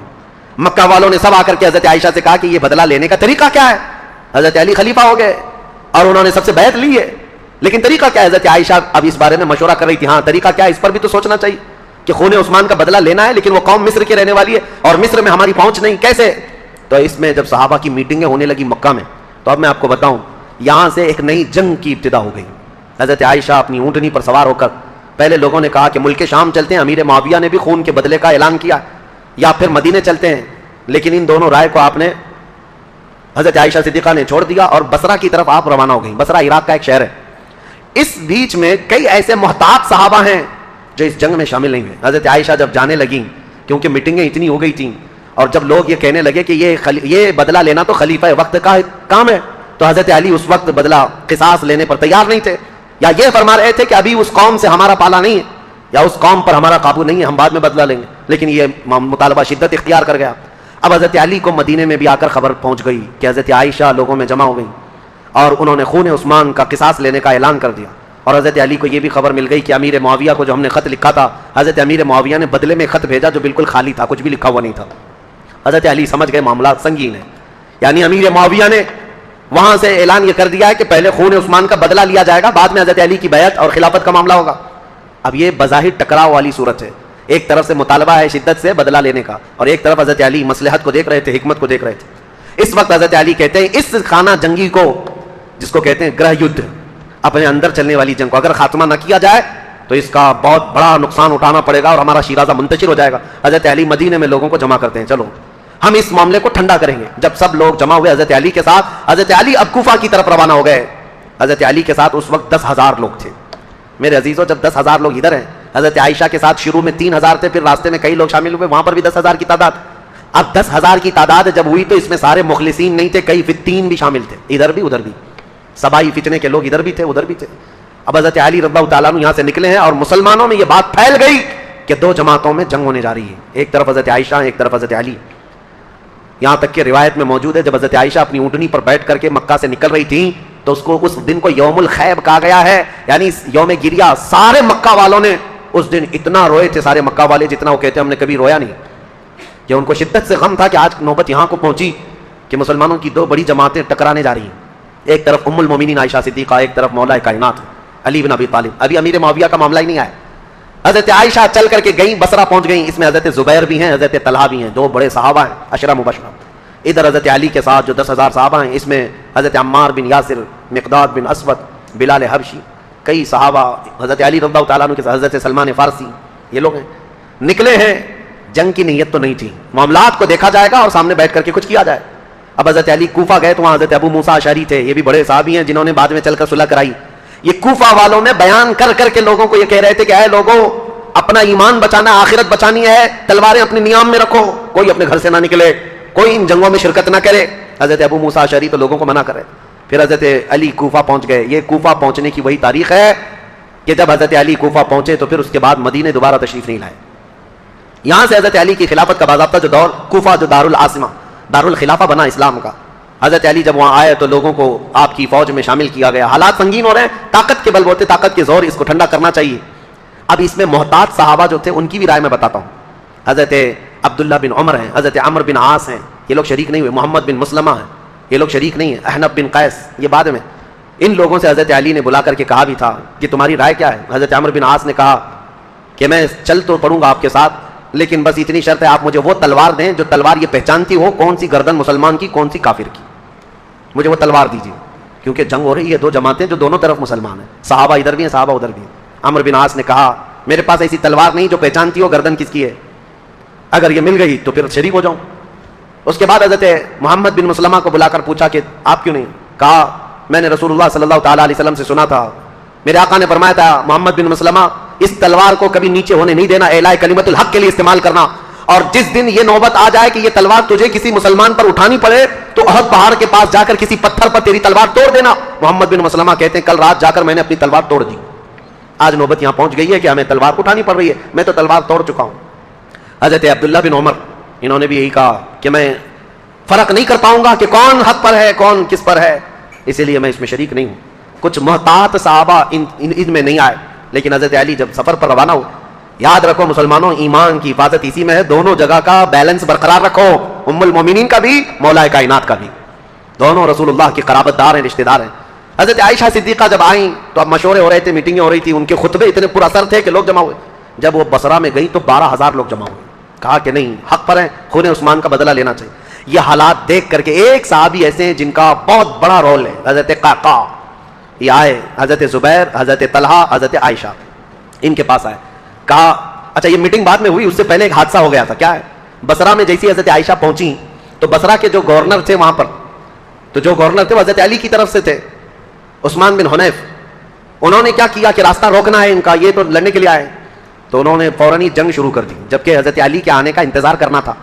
مکہ والوں نے سب آ کر کے حضرت عائشہ سے کہا کہ یہ بدلہ لینے کا طریقہ کیا ہے؟ حضرت علی خلیفہ ہو گئے اور انہوں نے سب سے بیعت لی ہے، لیکن طریقہ کیا ہے؟ حضرت عائشہ اب اس بارے میں مشورہ کر رہی تھی، ہاں طریقہ کیا ہے اس پر بھی تو سوچنا چاہیے کہ خون عثمان کا بدلہ لینا ہے، لیکن وہ قوم مصر کی رہنے والی ہے اور مصر میں ہماری پہنچ نہیں، کیسے؟ تو اس میں جب صحابہ کی میٹنگیں ہونے لگی مکہ میں، تو اب میں آپ کو بتاؤں یہاں سے ایک نئی جنگ کی ابتدا ہو گئی۔ حضرت عائشہ اپنی اونٹنی پر سوار ہو کر، پہلے لوگوں نے کہا کہ ملک شام چلتے ہیں، امیر معاویہ نے بھی خون کے بدلے کا اعلان کیا، یا پھر مدینے چلتے ہیں، لیکن ان دونوں رائے کو آپ نے حضرت عائشہ صدیقہ نے چھوڑ دیا اور بصرہ کی طرف آپ روانہ ہو گئی۔ بصرہ عراق کا ایک شہر ہے۔ اس بیچ میں کئی ایسے محتاط صحابہ ہیں جو اس جنگ میں شامل نہیں ہوئے۔ حضرت عائشہ جب جانے لگیں، کیونکہ میٹنگیں اتنی ہو گئی تھیں، اور جب لوگ یہ کہنے لگے کہ یہ بدلہ لینا تو خلیفہ وقت کا کام ہے، تو حضرت علی اس وقت بدلہ قصاص لینے پر تیار نہیں تھے، یا یہ فرما رہے تھے کہ ابھی اس قوم سے ہمارا پالا نہیں ہے، یا اس قوم پر ہمارا قابو نہیں ہے، ہم بعد میں بدلہ لیں گے، لیکن یہ مطالبہ شدت اختیار کر گیا۔ اب حضرت علی کو مدینے میں بھی آ کر خبر پہنچ گئی کہ حضرت عائشہ لوگوں میں جمع ہو گئی، اور انہوں نے خون عثمان کا قصاص لینے کا اعلان کر دیا، اور حضرت علی کو یہ بھی خبر مل گئی کہ امیر معاویہ کو جو ہم نے خط لکھا تھا، حضرت امیر معاویہ نے بدلے میں خط بھیجا جو بالکل خالی تھا، کچھ بھی لکھا ہوا نہیں تھا۔ حضرت علی سمجھ گئے معاملات سنگین ہیں، یعنی امیر معاویہ نے وہاں سے اعلان یہ کر دیا ہے کہ پہلے خون عثمان کا بدلہ لیا جائے گا، بعد میں حضرت علی کی بیعت اور خلافت کا معاملہ ہوگا۔ اب یہ بظاہر ٹکراؤ والی صورت ہے، ایک طرف سے مطالبہ ہے شدت سے بدلہ لینے کا، اور ایک طرف حضرت علی مصلحت کو دیکھ رہے تھے، حکمت کو دیکھ رہے تھے۔ اس وقت حضرت علی کہتے ہیں اس خانہ جنگی کو، جس کو کہتے ہیں گرہ یدھ، اپنے اندر چلنے والی جنگ کو اگر خاتمہ نہ کیا جائے تو اس کا بہت بڑا نقصان اٹھانا پڑے گا اور ہمارا شیرازہ منتشر ہو جائے گا۔ حضرت علی مدینے میں لوگوں کو جمع کرتے ہیں، چلو ہم اس معاملے کو ٹھنڈا کریں گے۔ جب سب لوگ جمع ہوئے حضرت علی کے ساتھ، حضرت علی اب کوفہ کی طرف روانہ ہو گئے۔ حضرت علی کے ساتھ اس وقت 10,000 لوگ تھے۔ میرے عزیزوں، جب 10,000 لوگ ادھر ہیں، حضرت عائشہ کے ساتھ شروع میں 3,000 تھے، پھر راستے میں کئی لوگ شامل ہوئے، وہاں پر بھی 10,000 کی تعداد۔ اب 10,000 کی تعداد جب ہوئی تو اس میں سارے مخلصین نہیں تھے، کئی فتین بھی شامل تھے، ادھر بھی ادھر بھی، سبائی فتنے کے لوگ ادھر بھی تھے ادھر بھی تھے۔ اب حضرت علی رضی اللہ تعالیٰ عنہ یہاں سے نکلے ہیں اور مسلمانوں میں یہ بات پھیل گئی کہ دو جماعتوں میں جنگ ہونے جا رہی ہے، ایک طرف حضرت عائشہ، ایک طرف حضرت علی. یہاں تک کہ روایت میں موجود ہے جب حضرت عائشہ اپنی اونٹنی پر بیٹھ کر کے مکہ سے نکل رہی تھیں تو اس کو اس دن کو یوم الخیب کہا گیا ہے، یعنی یوم گریہ. سارے مکہ والوں نے اس دن اتنا روئے تھے، سارے مکہ والے جتنا وہ کہتے ہیں ہم نے کبھی رویا نہیں، کہ ان کو شدت سے غم تھا کہ آج نوبت یہاں کو پہنچی کہ مسلمانوں کی دو بڑی جماعتیں ٹکرانے جا رہی ہیں. ایک طرف ام المومنین عائشہ صدیقہ، ایک طرف مولا کائنات علی بن ابی طالب. ابھی امیر معاویہ کا معاملہ ہی نہیں آیا. حضرت عائشہ چل کر کے گئیں، بصرہ پہنچ گئیں. اس میں حضرت زبیر بھی ہیں، حضرت طلحہ بھی ہیں، دو بڑے صحابہ ہیں عشرہ مبشرہ. ادھر حضرت علی کے ساتھ جو 10,000 صحابہ ہیں، اس میں حضرت عمار بن یاسر، مقداد بن اسود، بلال حبشی، کئی صحابہ، حضرت علی رضی اللہ تعالیٰ عنہ کے ساتھ حضرت سلمان فارسی، یہ لوگ ہیں. نکلے ہیں، جنگ کی نیت تو نہیں تھی، معاملات کو دیکھا جائے گا اور سامنے بیٹھ کر کے کچھ کیا جائے. اب حضرت علی کوفہ گئے تو وہاں حضرت ابو موسیٰ اشعری تھے، یہ بھی بڑے صحابی ہیں جنہوں نے بعد میں چل کر صلح کرائی. یہ کوفہ والوں نے بیان کر کر کے لوگوں کو یہ کہہ رہے تھے کہ اے لوگوں، اپنا ایمان بچانا، آخرت بچانی ہے، تلواریں اپنے نیام میں رکھو، کوئی اپنے گھر سے نہ نکلے، کوئی ان جنگوں میں شرکت نہ کرے. حضرت ابو موسیٰ اشعری تو لوگوں کو منع کرے. پھر حضرت علی کوفہ پہنچ گئے. یہ کوفہ پہنچنے کی وہی تاریخ ہے کہ جب حضرت علی کوفہ پہنچے تو پھر اس کے بعد مدینے دوبارہ تشریف نہیں لائے. یہاں سے حضرت علی کی خلافت کا باضابطہ جو دور، کوفہ جو دارالعاصمہ، دارالخلافہ بنا اسلام کا، حضرت علی جب وہاں آئے تو لوگوں کو آپ کی فوج میں شامل کیا گیا. حالات سنگین ہو رہے ہیں، طاقت کے بل بوتے، طاقت کے زور، اس کو ٹھنڈا کرنا چاہیے. اب اس میں محتاط صحابہ جو تھے ان کی بھی رائے میں بتاتا ہوں. حضرت عبداللہ بن عمر ہیں، حضرت عمر بن عاص ہیں، یہ لوگ شریک نہیں ہوئے. محمد بن مسلمہ ہیں، یہ لوگ شریک نہیں ہیں. احنف بن قیس، یہ بعد میں. ان لوگوں سے حضرت علی نے بلا کر کے کہا بھی تھا کہ تمہاری رائے کیا ہے. حضرت عمر بن عاص نے کہا کہ میں چل تو پڑوں گا آپ کے ساتھ، لیکن بس اتنی شرط ہے آپ مجھے وہ تلوار دیں جو تلوار یہ پہچانتی ہو کون سی گردن مسلمان کی کون سی کافر کی. مجھے وہ تلوار دیجیے، کیونکہ جنگ ہو رہی ہے، دو جماعتیں جو دونوں طرف مسلمان ہیں، صحابہ ادھر بھی ہیں، صحابہ ادھر بھی ہیں. عمر بن عاص نے کہا میرے پاس ایسی تلوار نہیں جو پہچانتی ہو گردن کس کی ہے، اگر یہ مل گئی تو پھر شریک ہو جاؤں. اس کے بعد حضرت محمد بن مسلمہ کو بلا کر پوچھا کہ آپ کیوں نہیں؟ کہا میں نے رسول اللہ صلی اللہ تعالیٰ علیہ وسلم سے سنا تھا، میرے آقا نے فرمایا تھا محمد بن مسلمہ اس تلوار کو کبھی نیچے ہونے نہیں دینا، اعلاء کلمت الحق کے لیے استعمال کرنا، اور جس دن یہ نوبت آ جائے کہ یہ تلوار تجھے کسی مسلمان پر اٹھانی پڑے تو احد پہاڑ کے پاس جا کر کسی پتھر پر تیری تلوار توڑ دینا. محمد بن مسلمہ کہتے ہیں کل رات جا کر میں نے اپنی تلوار توڑ دی. آج نوبت یہاں پہنچ گئی ہے کہ ہمیں تلوار اٹھانی پڑ رہی ہے، میں تو تلوار توڑ چکا ہوں. حضرت عبداللہ بن عمر، انہوں نے بھی یہی کہا کہ میں فرق نہیں کر پاؤں گا کہ کون حق پر ہے کون کس پر ہے، اسی لیے میں اس میں شریک نہیں ہوں. کچھ محتاط صحابہ ان میں نہیں آئے، لیکن حضرت علی جب سفر پر روانہ ہو، یاد رکھو مسلمانوں، ایمان کی حفاظت اسی میں ہے، دونوں جگہ کا بیلنس برقرار رکھو، ام المومنین کا بھی، مولا کائنات کا بھی، دونوں رسول اللہ کی قرابت دار ہیں، رشتہ دار ہیں. حضرت عائشہ صدیقہ جب آئیں تو اب مشورے ہو رہے تھے، میٹنگیں ہو رہی تھی، ان کے خطبے اتنے پر اثر تھے کہ لوگ جمع ہوئے. جب وہ بصرہ میں گئی تو 12,000 لوگ جمع ہوئے. کہا کہ نہیں، حق پر ہیں، خون عثمان کا بدلہ لینا چاہیے. یہ حالات دیکھ کر کے ایک صحابی ایسے ہیں جن کا بہت بڑا رول ہے، حضرت قعقاع، یہ آئے، حضرت زبیر، حضرت طلحہ، حضرت عائشہ ان کے پاس آئے. کہا اچھا یہ میٹنگ بعد میں ہوئی، اس سے پہلے ایک حادثہ ہو گیا تھا. کیا ہے؟ بصرہ میں جیسی حضرت عائشہ پہنچی تو بصرہ کے جو گورنر تھے وہاں پر، تو جو گورنر تھے وہ حضرت علی کی طرف سے تھے، عثمان بن حنیف. انہوں نے کیا کیا کہ راستہ روکنا ہے ان کا، یہ تو لڑنے کے لیے آئے، تو انہوں نے فوراً ہی جنگ شروع کر دی، جبکہ حضرت علی کے آنے کا انتظار کرنا تھا.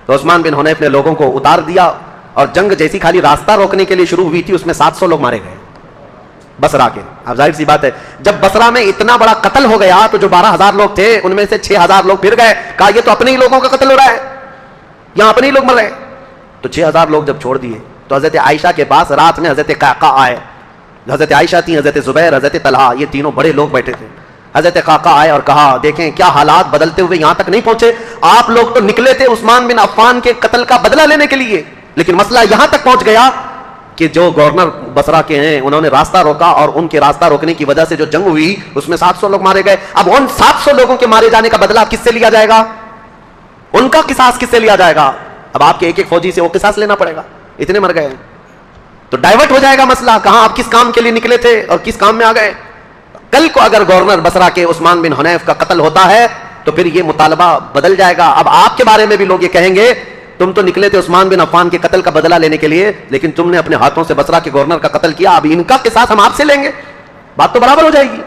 تو عثمان بن حنیف نے لوگوں کو اتار دیا، اور جنگ جیسی خالی راستہ روکنے کے لیے شروع ہوئی تھی اس میں 700 لوگ مارے گئے بصرہ کے. اب ظاہر سی بات ہے جب بصرہ میں اتنا بڑا قتل ہو گیا تو جو 12,000 لوگ تھے ان میں سے 6,000 لوگ پھر گئے. کہا یہ تو اپنے ہی لوگوں کا قتل ہو رہا ہے، یہاں اپنے ہی لوگ مر رہے. تو 6,000 لوگ جب چھوڑ دیے تو حضرت عائشہ کے پاس رات میں حضرت قعقاع آئے. حضرت عائشہ تھی، حضرت زبیر، حضرت طلحہ، یہ تینوں بڑے لوگ بیٹھے تھے. حضرت قعقاع آئے اور کہا دیکھیں کیا حالات بدلتے ہوئے یہاں تک نہیں پہنچے، آپ لوگ تو نکلے تھے عثمان بن عفان کے قتل کا بدلہ لینے کے لیے، لیکن مسئلہ یہاں تک پہنچ گیا کہ جو گورنر بصرہ کے ہیں انہوں نے راستہ روکا، اور ان کے راستہ روکنے کی وجہ سے جو جنگ ہوئی اس میں 700 لوگ مارے گئے. اب ان 700 لوگوں کے مارے جانے کا بدلہ کس سے لیا جائے گا؟ ان کا قصاص کس سے لیا جائے گا؟ اب آپ کے ایک ایک فوجی سے وہ قصاص لینا پڑے گا، اتنے مر گئے. تو ڈائیورٹ ہو جائے گا مسئلہ، کہاں آپ کس کام کے لیے نکلے تھے اور کس کام میں آ گئے. کل کو اگر گورنر بصرہ کے عثمان بن حنیف کا قتل ہوتا ہے تو پھر یہ مطالبہ بدل جائے گا. اب آپ کے بارے میں بھی لوگ یہ کہیں گے تم تو نکلے تھے عثمان بن عفان کے قتل کا بدلہ لینے کے لیے، لیکن تم نے اپنے ہاتھوں سے بصرہ کے گورنر کا قتل کیا، اب ان کا قصاص ہم آپ سے لیں گے. بات تو برابر ہو جائے گی.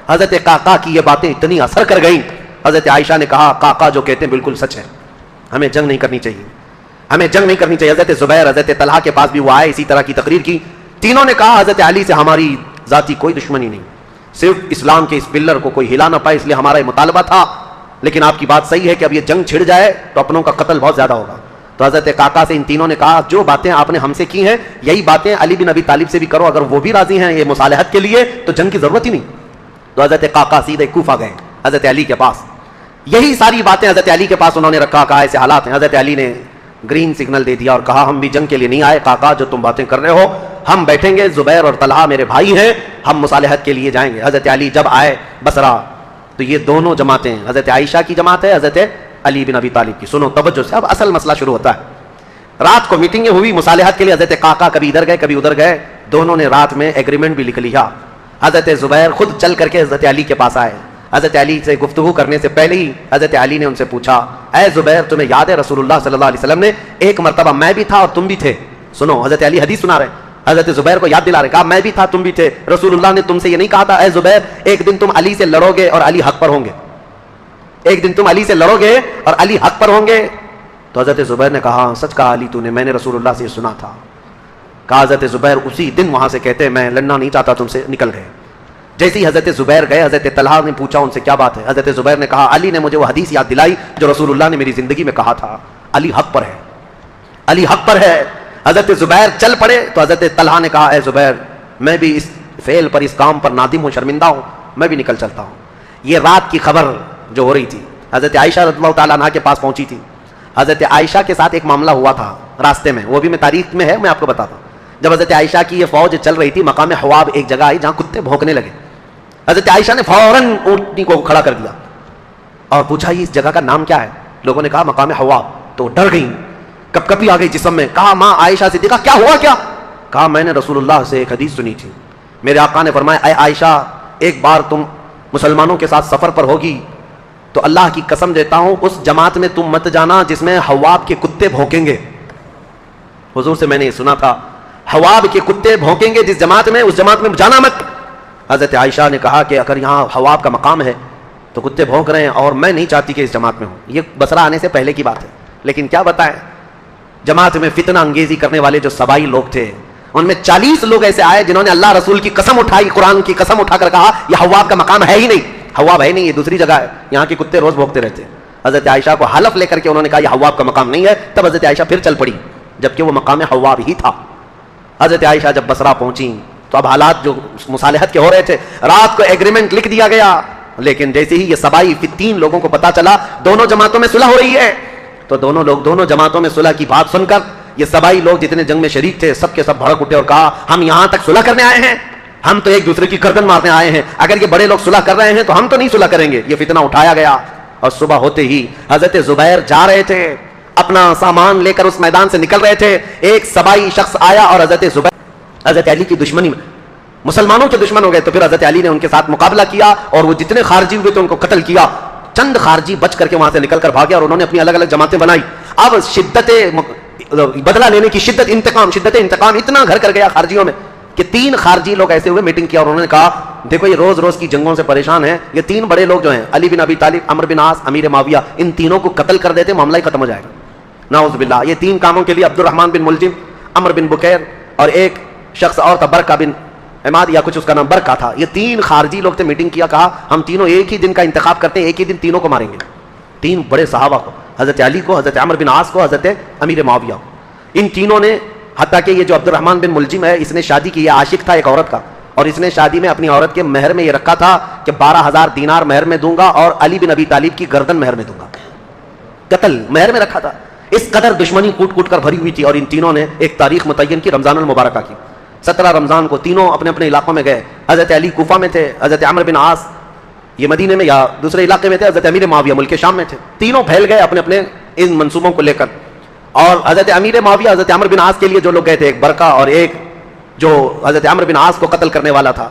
حضرت قعقاع کی یہ باتیں اتنی اثر کر گئیں، حضرت عائشہ نے کہا قعقاع جو کہتے ہیں بالکل سچ ہے، ہمیں جنگ نہیں کرنی چاہیے، ہمیں جنگ نہیں کرنی چاہیے. حضرت زبیر، حضرت طلحہ کے پاس بھی وہ آئے، اسی طرح کی تقریر کی. تینوں نے کہا حضرت علی سے ہماری ذاتی کوئی دشمنی نہیں، صرف اسلام کے اس پلر کو کوئی ہلا نہ پائے، اس لیے ہمارا یہ مطالبہ تھا لیکن آپ کی بات صحیح ہے کہ اب یہ جنگ چھڑ جائے تو اپنوں کا قتل بہت زیادہ ہوگا. تو حضرت قعقاع سے ان تینوں نے کہا جو باتیں آپ نے ہم سے کی ہیں یہی باتیں علی بن ابی طالب سے بھی کرو, اگر وہ بھی راضی ہیں یہ مصالحت کے لیے تو جنگ کی ضرورت ہی نہیں. تو حضرت قعقاع سیدھے کوفہ گئے حضرت علی کے پاس, یہی ساری باتیں حضرت علی کے پاس انہوں نے رکھا, کہا ایسے حالات ہیں. حضرت علی نے گرین سگنل دے دیا اور کہا ہم بھی جنگ کے لیے نہیں آئے قعقاع, جو تم باتیں کر رہے ہو ہم بیٹھیں گے, زبیر اور طلحہ میرے بھائی ہیں, ہم مصالحت کے لیے جائیں گے. حضرت علی جب آئے بصرہ تو یہ دونوں جماعتیں, حضرت عائشہ کی جماعت ہے, حضرت علی بن ابی طالب کی. سنو توجہ سے, اب اصل مسئلہ شروع ہوتا ہے. رات کو میٹنگیں ہوئی مصالحت کے لیے, حضرت قعقاع کبھی ادھر گئے کبھی ادھر گئے, دونوں نے رات میں ایگریمنٹ بھی لکھ لیا. حضرت زبیر خود چل کر کے حضرت علی کے پاس آئے. حضرت علی سے گفتگو کرنے سے پہلے ہی حضرت علی نے ان سے پوچھا اے زبیر تمہیں یاد ہے رسول اللہ صلی اللہ علیہ وسلم نے ایک مرتبہ, میں بھی تھا اور تم بھی تھے. سنو حضرت علی حدیث سنا رہے ہیں, حضرت زبیر کو یاد دلا رہے, کہا میں بھی تھا تم بھی تھے, رسول اللہ نے تم سے یہ نہیں کہا تھا اے زبیر ایک دن تم علی سے لڑو گے اور علی حق پر ہوں گے, ایک دن تم علی سے لڑو گے اور علی حق پر ہوں گے. تو حضرت زبیر نے کہا سچ کہا علی تو نے, میں نے رسول اللہ سے یہ سنا تھا. کہا حضرت زبیر اسی دن وہاں سے کہتے میں لڑنا نہیں چاہتا تم سے, نکل گئے. جیسے ہی حضرت زبیر گئے حضرت طلحہ نے پوچھا ان سے کیا بات ہے. حضرت زبیر نے کہا علی نے مجھے وہ حدیث یاد دلائی جو رسول اللہ نے میری زندگی میں کہا تھا, علی حق پر ہے, علی حق پر ہے. حضرت زبیر چل پڑے تو حضرت طلحہ نے کہا اے زبیر میں بھی اس فعل پر اس کام پر نادم ہوں, شرمندہ ہوں, میں بھی نکل چلتا ہوں. یہ رات کی خبر جو ہو رہی تھی حضرت عائشہ رضی اللہ تعالیٰ عنہا کے پاس پہنچی تھی. حضرت عائشہ کے ساتھ ایک معاملہ ہوا تھا راستے میں, وہ بھی میں تاریخ میں ہے, میں آپ کو بتاتا ہوں. جب حضرت عائشہ کی یہ فوج چل رہی تھی مقام حواب ایک جگہ آئی جہاں کتے بھونکنے لگے. حضرت عائشہ نے فوراً اونٹنی کو کھڑا کر دیا اور پوچھا یہ اس جگہ کا نام کیا ہے. لوگوں نے کہا مقام حواب. تو ڈر گئی, کپ کپی آ گئی جسم میں. کہا ماں عائشہ سے دیکھا کیا ہوا کیا. کہا میں نے رسول اللہ سے ایک حدیث سنی تھی, میرے آقا نے فرمایا اے عائشہ ایک بار تم مسلمانوں کے ساتھ سفر پر ہوگی تو اللہ کی قسم دیتا ہوں اس جماعت میں تم مت جانا جس میں حواب کے کتے بھونکیں گے. حضور سے میں نے یہ سنا تھا حواب کے کتے بھونکیں گے جس جماعت میں, اس جماعت میں جانا مت. حضرت عائشہ نے کہا کہ اگر یہاں حواب کا مقام ہے تو کتے بھونک رہے ہیں اور میں نہیں چاہتی کہ اس جماعت میں ہوں. یہ بصرہ آنے سے پہلے کی بات ہے, لیکن کیا بتائیں جماعت میں فتنہ انگیزی کرنے والے جو سبائی لوگ تھے ان میں 40 لوگ ایسے آئے جنہوں نے اللہ رسول کی قسم اٹھائی, قرآن کی قسم اٹھا کر کہا یہ حواب کا مقام ہے ہی نہیں, حواب ہے نہیں, یہ دوسری جگہ ہے, یہاں کے کتے روز بھونکتے رہتے. حضرت عائشہ کو حلف لے کر کے انہوں نے کہا یہ حواب کا مقام نہیں ہے. تب حضرت عائشہ پھر چل پڑی جبکہ وہ مقام حواب ہی تھا. حضرت عائشہ جب بصرہ پہنچی تو اب حالات جو مصالحت کے ہو رہے تھے, رات کو ایگریمنٹ لکھ دیا گیا, لیکن جیسے ہی یہ سبائی 3 لوگوں کو پتا چلا دونوں جماعتوں میں صلح ہو رہی ہے تو دونوں لوگ دونوں جماعتوں میں صلح کی بات سن کر یہ سبائی لوگ جتنے جنگ میں شریک تھے سب کے سب بھڑک اٹھے اور کہا ہم یہاں تک صلح کرنے آئے ہیں, ہم تو ایک دوسرے کی گردن مارنے آئے ہیں, اگر یہ بڑے لوگ صلح کر رہے ہیں تو ہم تو نہیں صلح کریں گے. یہ فتنہ اٹھایا گیا اور صبح ہوتے ہی حضرت زبیر جا رہے تھے, اپنا سامان لے کر اس میدان سے نکل رہے تھے, ایک سبائی شخص آیا اور حضرت زبیر حضرت علی کی دشمنی میں مسلمانوں کے دشمن ہو گئے. تو پھر حضرت علی نے ان کے ساتھ مقابلہ کیا اور وہ جتنے خارجی ہوئے تھے ان کو قتل کیا. چند خارجی بچ کر کے وہاں سے نکل کر بھاگے اور انہوں نے اپنی الگ الگ جماعتیں بنائی. اب شدت بدلہ لینے کی شدت انتقام اتنا گھر کر گیا خارجیوں میں کہ 3 خارجی لوگ ایسے ہوئے میٹنگ کیا اور انہوں نے کہا دیکھو یہ روز روز کی جنگوں سے پریشان ہیں, یہ 3 بڑے لوگ جو ہیں علی بن ابی طالب, عمرو بن عاص, امیر معاویہ, ان تینوں کو قتل کر دیتے معاملہ ہی ختم ہو جائے گا. نعوذ باللہ. یہ 3 کاموں کے لیے عبد الرحمن بن ملجم, عمرو بن بکیر اور ایک شخص اور تھا برقہ بن عماد یا کچھ اس کا نام برقہ تھا. یہ 3 خارجی لوگ تھے, میٹنگ کیا, کہا ہم تینوں ایک ہی دن کا انتخاب کرتے ہیں, ایک ہی دن تینوں کو ماریں گے. 3 بڑے صحابہ کو, حضرت علی کو, حضرت عمرو بن عاص کو, حضرت امیر معاویہ. ان تینوں نے, حتیٰ کہ یہ جو عبد الرحمن بن ملجم ہے اس نے شادی کی, یہ عاشق تھا ایک عورت کا, اور اس نے شادی میں اپنی عورت کے مہر میں یہ رکھا تھا کہ 12,000 دینار مہر میں دوں گا اور علی بن ابی طالب کی گردن مہر میں دوں گا. قتل مہر میں رکھا تھا. اس قدر دشمنی کوٹ کوٹ کر بھری ہوئی تھی. اور ان تینوں نے ایک تاریخ متعین کی, رمضان المبارکہ کی. 17 رمضان کو تینوں اپنے اپنے علاقوں میں گئے. حضرت علی کوفہ میں تھے, حضرت عمرو بن عاص یہ مدینے میں یا دوسرے علاقے میں تھے, حضرت امیر معاویہ ملک شام میں تھے. تینوں پھیل گئے اپنے اپنے ان منصوبوں کو لے کر. اور حضرت امیر معاویہ حضرت عمرو بن عاص کے لیے جو لوگ گئے تھے, ایک برقہ اور ایک جو حضرت عمرو بن عاص کو قتل کرنے والا تھا,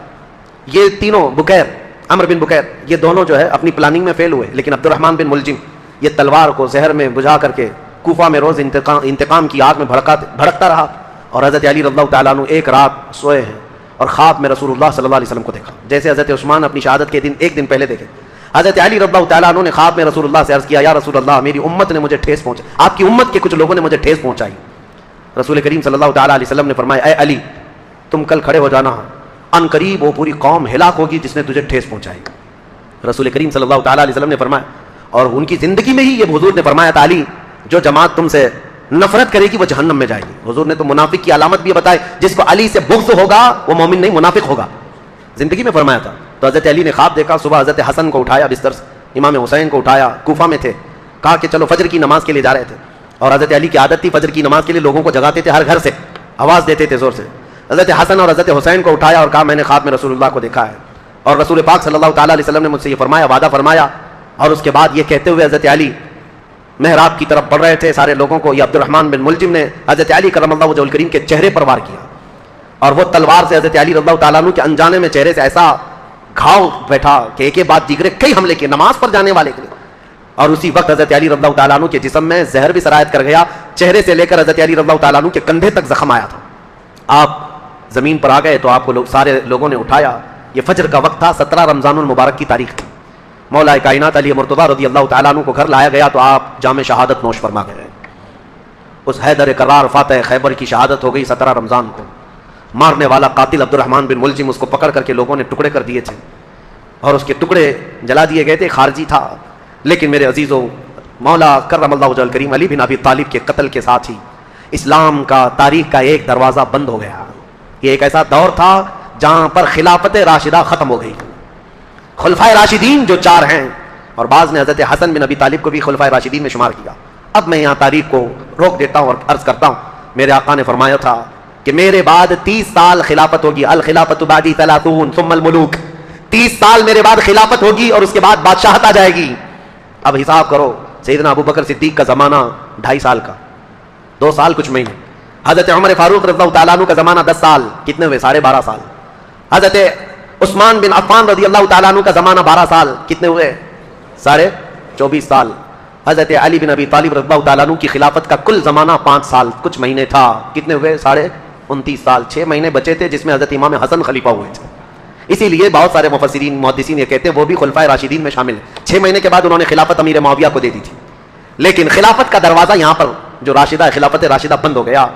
یہ تینوں بکیر, عمرو بن بکیر, یہ دونوں جو ہے اپنی پلاننگ میں فیل ہوئے. لیکن عبد الرحمن بن ملجم یہ تلوار کو زہر میں بجھا کر کے کوفہ میں روز انتقام کی آگ میں بھڑکتا رہا. اور حضرت علی رضی اللہ تعالیٰ عنہ ایک رات سوئے ہیں اور خواب میں رسول اللہ صلی اللہ علیہ وسلم کو دیکھا, جیسے حضرت عثمان اپنی شہادت کے دن ایک دن پہلے دیکھے. حضرت علی رضی اللہ تعالیٰ عنہ نے خواب میں رسول اللہ سے عرض کیا, یا رسول اللہ میری امت نے مجھے ٹھیس پہنچائی, آپ کی امت کے کچھ لوگوں نے مجھے ٹھیس پہنچائی. رسول کریم صلی اللہ تعالیٰ علیہ وسلم نے فرمایا, اے علی تم کل کھڑے ہو جانا, ان قریب وہ پوری قوم ہلاک ہوگی جس نے تجھے ٹھیس پہنچائی. رسول کریم صلی اللہ تعالیٰ علیہ وسلم نے فرمایا, اور ان کی زندگی میں ہی یہ حضور نے فرمایا تھا علی جو جماعت تم سے نفرت کرے گی وہ جہنم میں جائے گی. حضور نے تو منافق کی علامت بھی بتائی, جس کو علی سے بغض ہوگا وہ مومن نہیں منافق ہوگا, زندگی میں فرمایا تھا. تو حضرت علی نے خواب دیکھا, صبح حضرت حسن کو اٹھایا بستر سے, امام حسین کو اٹھایا, کوفہ میں تھے, کہا کہ چلو فجر کی نماز کے لیے جا رہے تھے, اور حضرت علی کی عادت تھی فجر کی نماز کے لیے لوگوں کو جگاتے تھے, ہر گھر سے آواز دیتے تھے زور سے. حضرت حسن اور حضرت حسین کو اٹھایا اور کہا میں نے خواب میں رسول اللہ کو دیکھا ہے, اور رسول پاک صلی اللہ تعالیٰ علیہ وسلم نے مجھ سے یہ فرمایا, وعدہ فرمایا. اور اس کے بعد یہ کہتے ہوئے حضرت علی محراب کی طرف بڑھ رہے تھے, سارے لوگوں کو, یہ عبد الرحمن بن ملجم نے حضرت علی کرم اللہ وجہہ الکریم کے چہرے پر وار کیا, اور وہ تلوار سے حضرت علی رضی اللہ تعالیٰ عنہ کے انجانے میں چہرے سے ایسا گھاؤ بیٹھا کہ ایک بعد دیگرے کئی حملے کیے نماز پر جانے والے کے لیے. اور اسی وقت حضرت علی رضی اللہ تعالیٰ عنہ کے جسم میں زہر بھی سرایت کر گیا, چہرے سے لے کر حضرت علی رضی اللہ تعالیٰ عنہ کے کندھے تک زخم آیا تھا. آپ زمین پر آ گئے تو آپ کو سارے لوگوں نے اٹھایا. یہ فجر کا وقت تھا, 17 رمضان المبارک کی تاریخ تھی. مولا کائنات علی مرتضیٰ رضی اللہ تعالیٰ عنہ کو گھر لایا گیا تو آپ جام شہادت نوش فرما گئے. اس حیدر کرار فاتح خیبر کی شہادت ہو گئی 17 رمضان کو. مارنے والا قاتل عبد الرحمن بن ملجم, اس کو پکڑ کر کے لوگوں نے ٹکڑے کر دیے تھے اور اس کے ٹکڑے جلا دیے گئے تھے, خارجی تھا. لیکن میرے عزیزوں, مولا کرم اللہ وجہ الکریم علی بن ابی طالب کے قتل کے ساتھ ہی اسلام کا تاریخ کا ایک دروازہ بند ہو گیا. یہ ایک ایسا دور تھا جہاں پر خلافت راشدہ ختم ہو گئی. خلفائے راشدین جو 4 ہیں, اور بعض نے حضرت حسن بن ابی طالب کو بھی خلفائے راشدین میں شمار کیا. اب میں یہاں تاریخ کو روک دیتا ہوں اور عرض کرتا ہوں, میرے آقا نے فرمایا تھا کہ میرے بعد 30 سال خلافت ہوگی, الخلافت بعدی 30 ثم الملوک, 30 سال میرے بعد خلافت ہوگی اور اس کے بعد بادشاہت آ جائے گی. اب حساب کرو, سیدنا ابو بکر صدیق کا زمانہ 2.5 سال کا, 2 سال کچھ مہینے. حضرت عمر فاروق رضی اللہ تعالیٰ عنہ کا زمانہ 10 سال, کتنے ہوئے, 12.5 سال. حضرت عثمان بن عفان رضی اللہ تعالیٰ عنہ کا زمانہ 12 سال, کتنے ہوئے, 24.5 سال. حضرت علی بن ابی طالب رضی اللہ تعالیٰ عنہ کی خلافت کا کل زمانہ 5 سال کچھ مہینے تھا, کتنے ہوئے, 29 سال. 6 مہینے بچے تھے جس میں حضرت امام حسن خلیفہ ہوئے تھے. اسی لیے بہت سارے مفسرین محدثین یہ کہتے ہیں وہ بھی خلفائے راشدین میں شامل ہیں. 6 مہینے کے بعد انہوں نے خلافت امیر معاویہ کو دے دی تھی, لیکن خلافت کا دروازہ یہاں پر جو راشدہ خلافت راشدہ بند ہو گیا.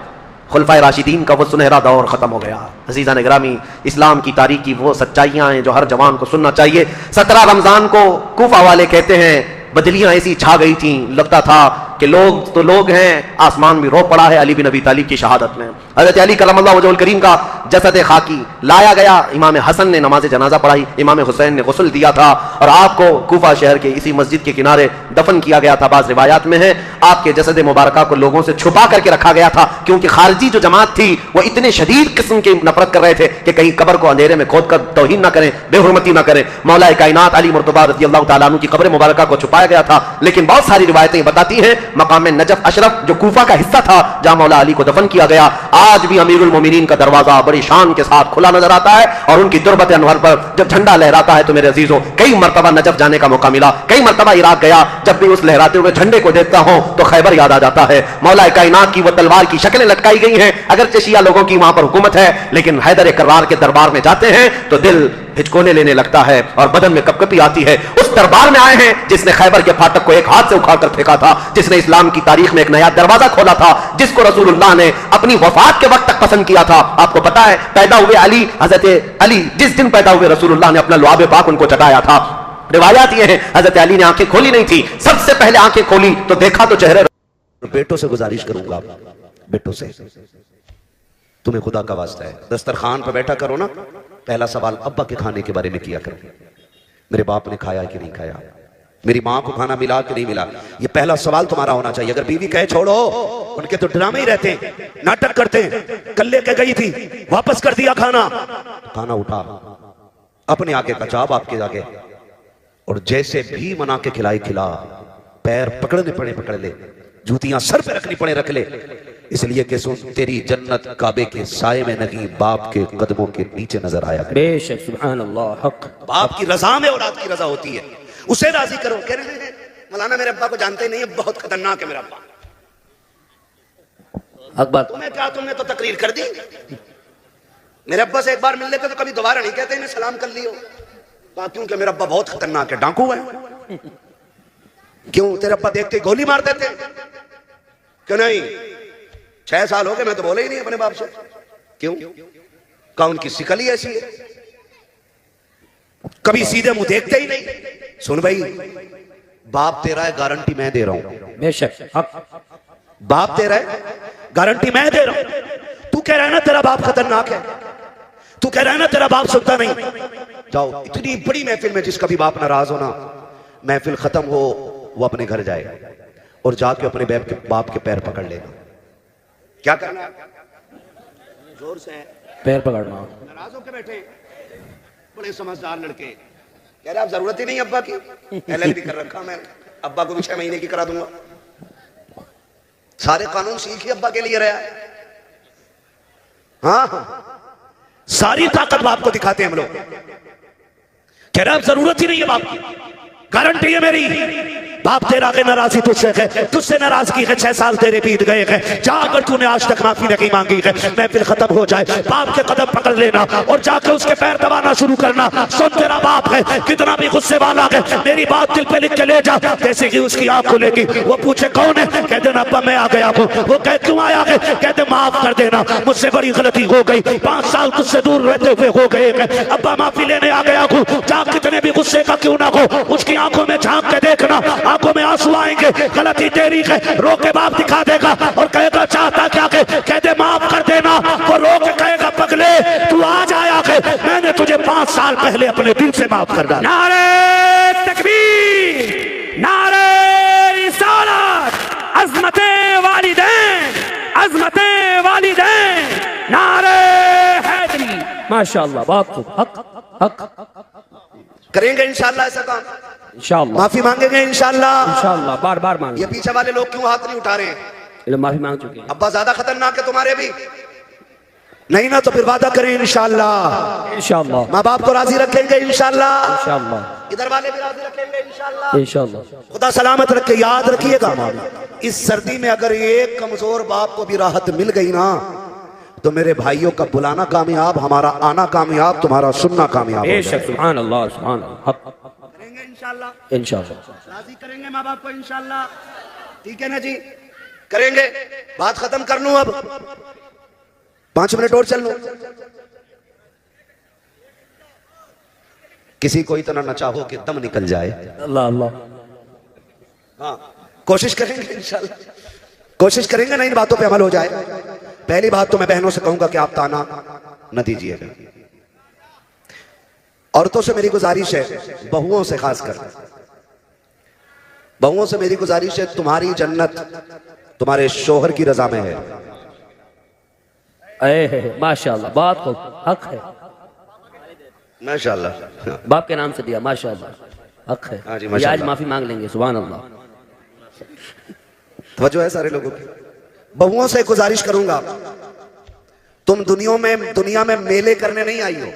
خلفائے راشدین کا وہ سنہرا دور ختم ہو گیا. عزیزان گرامی, اسلام کی تاریخ کی وہ سچائیاں ہیں جو ہر جوان کو سننا چاہیے. 17 رمضان کو کوفہ والے کہتے ہیں بدلیاں ایسی چھا گئی تھیں, لگتا تھا کہ لوگ تو لوگ ہیں, آسمان بھی رو پڑا ہے علی بن ابی طالب کی شہادت میں. حضرت علی کرم اللہ وجہ الکریم کا جسد خاکی لایا گیا, امام حسن نے نماز جنازہ پڑھائی, امام حسین نے غسل دیا تھا, اور آپ کو کوفہ شہر کے اسی مسجد کے کنارے دفن کیا گیا تھا. بعض روایات میں ہے آپ کے جسد مبارکہ کو لوگوں سے چھپا کر کے رکھا گیا تھا, کیونکہ خارجی جو جماعت تھی وہ اتنے شدید قسم کی نفرت کر رہے تھے کہ کہیں قبر کو اندھیرے میں کھود کر توہین نہ کریں, بے حرمتی نہ کریں. مولا کائنات علی مرتضیٰ رضی اللہ تعالیٰ عنہ کی قبر مبارکہ کو چھپایا گیا تھا, لیکن بہت ساری روایتیں بتاتی ہیں مقام نجف اشرف جو کوفہ کا حصہ تھا جہاں مولا علی کو دفن کیا گیا, آج بھی امیر المومنین کا دروازہ بڑی شان کے ساتھ کھلا نظر آتا ہے. اور ان کی تربت انور پر جب جھنڈا لہراتا ہے تو میرے عزیزوں کئی مرتبہ نجف جانے کا موقع ملا, کئی مرتبہ عراق گیا, جب بھی اس لہراتے ہوئے جھنڈے کو دیکھتا ہوں تو خیبر یاد آ جاتا ہے. مولا کائنات کی وہ تلوار کی شکلیں لٹکائی گئی ہیں, اگرچہ شیعہ لوگوں کی وہاں پر حکومت ہے, لیکن حیدر کرار کے دربار میں جاتے ہیں تو دل ہچکونے لینے لگتا ہے اور بدن میں کپکپی آتی ہے. اس دربار میں آئے ہیں جس نے خیبر کے پھاٹک کو ایک ہاتھ سے اکھاڑ کر پھینکا تھا, جس نے اسلام کی تاریخ میں ایک نیا دروازہ کھولا تھا, جس کو رسول اللہ نے اپنی وفات کے وقت تک پسند کیا تھا. آپ کو پتا ہے پیدا ہوئے علی, حضرت علی جس دن پیدا ہوئے رسول اللہ نے اپنا لعاب پاک ان کو چٹایا تھا. روایات یہ ہیں حضرت علی نے آنکھیں کھولی نہیں تھی, سب سے پہلے آنکھیں کھولی تو دیکھا تو چہرے. بیٹوں سے گزارش کروں گا, بیٹوں سے تمہیں خدا کا واسطہ ہے دسترخوان پہ بیٹھا کرو نا, پہلا سوال ابا کے کھانے کے بارے میں کیا کرو, میرے باپ نے کھایا کہ نہیں کھایا, میری ماں کو کھانا ملا کہ نہیں ملا, یہ پہلا سوال تمہارا ہونا چاہیے. اگر بیوی کہے چھوڑو, ان کے تو ڈرامے ہی رہتے ہیں, ناٹک کرتے ہیں, کل لے کے گئی تھی واپس کر دیا کھانا, کھانا اٹھا اپنے آگے کا چاپ آپ کے آگے, اور جیسے بھی منا کے کھلائے کھلا, پیر پکڑنے پڑے پکڑ لے, جوتیاں سر پہ رکھنی پڑے رکھ لے, اس لیے کہ سن تیری جنت کعبے کے سائے میں نہیں باپ کے قدموں کے نیچے نظر آیا کرے. بے شک سبحان اللہ حق. باپ کی رضا میں اولاد کی رضا ہوتی ہے, اسے راضی کرو. کہہ رہے ہیں مولانا میرے ابا کو جانتے نہیں, بہت خطرناک ہے میرا ابا. حق بات. تمہیں کیا, تم نے تو تقریر کر دی. میرے ابا سے ایک بار مل لیتے تو کبھی دوبارہ نہیں کہتے انہیں سلام کر لیو. کیونکہ میرا ابا بہت خطرناک ہے, ڈاکو ہے. کیوں, تیرے ابا دیکھتے گولی مار دیتے کہ نہیں؟ 6 سال ہو گئے میں تو بولے ہی نہیں اپنے باپ سے. کیوں, کہ ان کی شکل ہی ایسی ہے, کبھی سیدھے منہ دیکھتے ہی نہیں. سن بھائی, باپ تیرا ہے گارنٹی میں دے رہا ہوں. بے شک حق. باپ تیرا ہے گارنٹی میں دے رہا ہوں. تو کہہ رہا ہے نا تیرا باپ خطرناک ہے, تو کہہ رہا ہے نا تیرا باپ سنتا نہیں, جاؤ اتنی بڑی محفل میں جس کا بھی باپ ناراض ہونا, محفل ختم ہو وہ اپنے گھر جائے اور جا کے اپنے باپ کے پیر پکڑ لے گا. کیا کرنا ہے؟ زور سے پیر پکڑنا. ناراض ہو کے بیٹھے بڑے سمجھدار لڑکے, کہہ رہے آپ ضرورت ہی نہیں ابا کی, LLB کر رکھا میں, ابا کو بھی 6 مہینے کی کرا دوں گا. سارے قانون سیکھ ہی ابا کے لیے رہا ہے. ہاں ساری طاقت باپ کو دکھاتے ہیں ہم لوگ. کہہ رہے آپ ضرورت ہی نہیں ہے باپ کی, گارنٹی ہے میری. باپ تیرا کے ناراضی تجھ سے ناراضگی ہے, 6 سال تیرے بیت گئے ہیں, جا اگر تو نے آج تک معافی نہیں مانگی ہے, محفل ختم ہو جائے باپ کے قدم پکڑ لینا اور جا کے اس کے پیر دبانا شروع کرنا. سن تیرا باپ ہے کتنا بھی غصے والا ہے, میری بات دل پہ لکھ کے لے جا. جیسے کہ اس کی آنکھ کھلے گی وہ پوچھے کون ہے, کہہ دینا ابا میں آ گیا ہوں. وہ کہہ کیوں آیا ہے, کہتے معاف کر دینا مجھ سے بڑی غلطی ہو گئی, 5 سال تجھ سے دور رہتے ہوئے ہو گئے ہیں, ابا معافی لینے آ گیا ہوں. جا کتنے بھی غصے کا کیوں نہ ہو اس کی آنکھوں میں جھانک کے دیکھنا, آنکھوں میں آنسو آئیں گے, غلطی تیری ہے. رو کے باپ دکھا دے گا اور کہے گا چاہتا کیا کہ, کہہ دے معاف کر دینا. وہ رو کے کہے گا پگلے تو آج آیا کہ میں نے تجھے 5 سال پہلے اپنے دل سے معاف کر ڈالا. نعرہ تکبیر, نعرہ رسالت, عظمت والدین, عظمت والدین, نعرہ حیدری. ماشاءاللہ بہت خوب. حق حق کریں گے انشاءاللہ ایسا کام, انشاءاللہ معافی مانگیں گے انشاءاللہ. انشاءاللہ بار بار مانگیں. یہ پیچھے والے لوگ کیوں ہاتھ نہیں اٹھا رہے ہیں؟ یہ لوگ معافی مانگ چکے ہیں. ابا زیادہ خطرناک ہے تمہارے بھی نہیں نا, تو پھر وعدہ کریں انشاءاللہ. انشاءاللہ ماں باپ کو راضی رکھیں گے انشاءاللہ, انشاءاللہ ادھر والے بھی راضی رکھیں گے انشاءاللہ. انشاءاللہ. خدا سلامت رکھے. یاد رکھیے گا اس سردی میں اگر ایک کمزور باپ کو بھی راحت مل گئی نا تو میرے بھائیوں کا بلانا کامیاب, ہمارا آنا کامیاب, تمہارا سننا کامیاب ہو بے جائے. شک. سبحان اللہ سبحان اللہ. حق کریں گے انشاءاللہ, انشاءاللہ. راضی کریں گے ماں باپ کو انشاءاللہ. ٹھیک ہے نا جی, کریں گے. بات ختم کر لوں, اب 5 منٹ اور چل لوں. کسی کو اتنا نہ چاہو کہ دم نکل جائے. اللہ اللہ. ہاں کوشش کریں گے انشاءاللہ, کوشش کریں گے نا ان باتوں پہ عمل ہو جائے. پہلی بات تو میں بہنوں سے کہوں گا کہ آپ تانا نہ دیجیے گا. عورتوں سے میری گزارش ہے, بہوؤں سے خاص کر بہوؤں سے میری گزارش ہے, تمہاری جنت تمہارے شوہر کی رضا میں ہے. اے ماشاءاللہ بہت خوب. حق ہے. ماشاءاللہ. باپ کے نام سے دیا. ماشاءاللہ حق ہے. ہاں جی یہ ماشاءاللہ. آج معافی مانگ لیں گے. سبحان اللہ. توجہ ہے سارے لوگوں کی. بہوؤں سے گزارش کروں گا, تم دنیا میں میلے کرنے نہیں آئی ہو.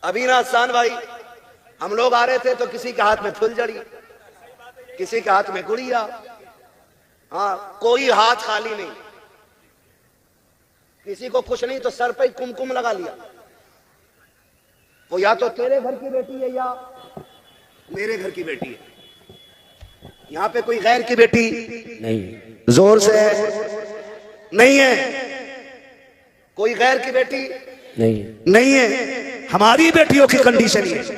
ابھی نا حسان بھائی ہم لوگ آ رہے تھے تو کسی کے ہاتھ میں پھل جڑی, کسی کے ہاتھ میں گڑیا, ہاں کوئی ہاتھ خالی نہیں. کسی کو کچھ نہیں تو سر پہ کمکم لگا لیا. وہ یا تو تیرے گھر کی بیٹی ہے یا میرے گھر کی بیٹی ہے. یہاں پہ کوئی غیر کی بیٹی نہیں. زور سے نہیں ہے, کوئی غیر کی بیٹی نہیں ہے. ہماری بیٹیوں کی کنڈیشن یہ ہے,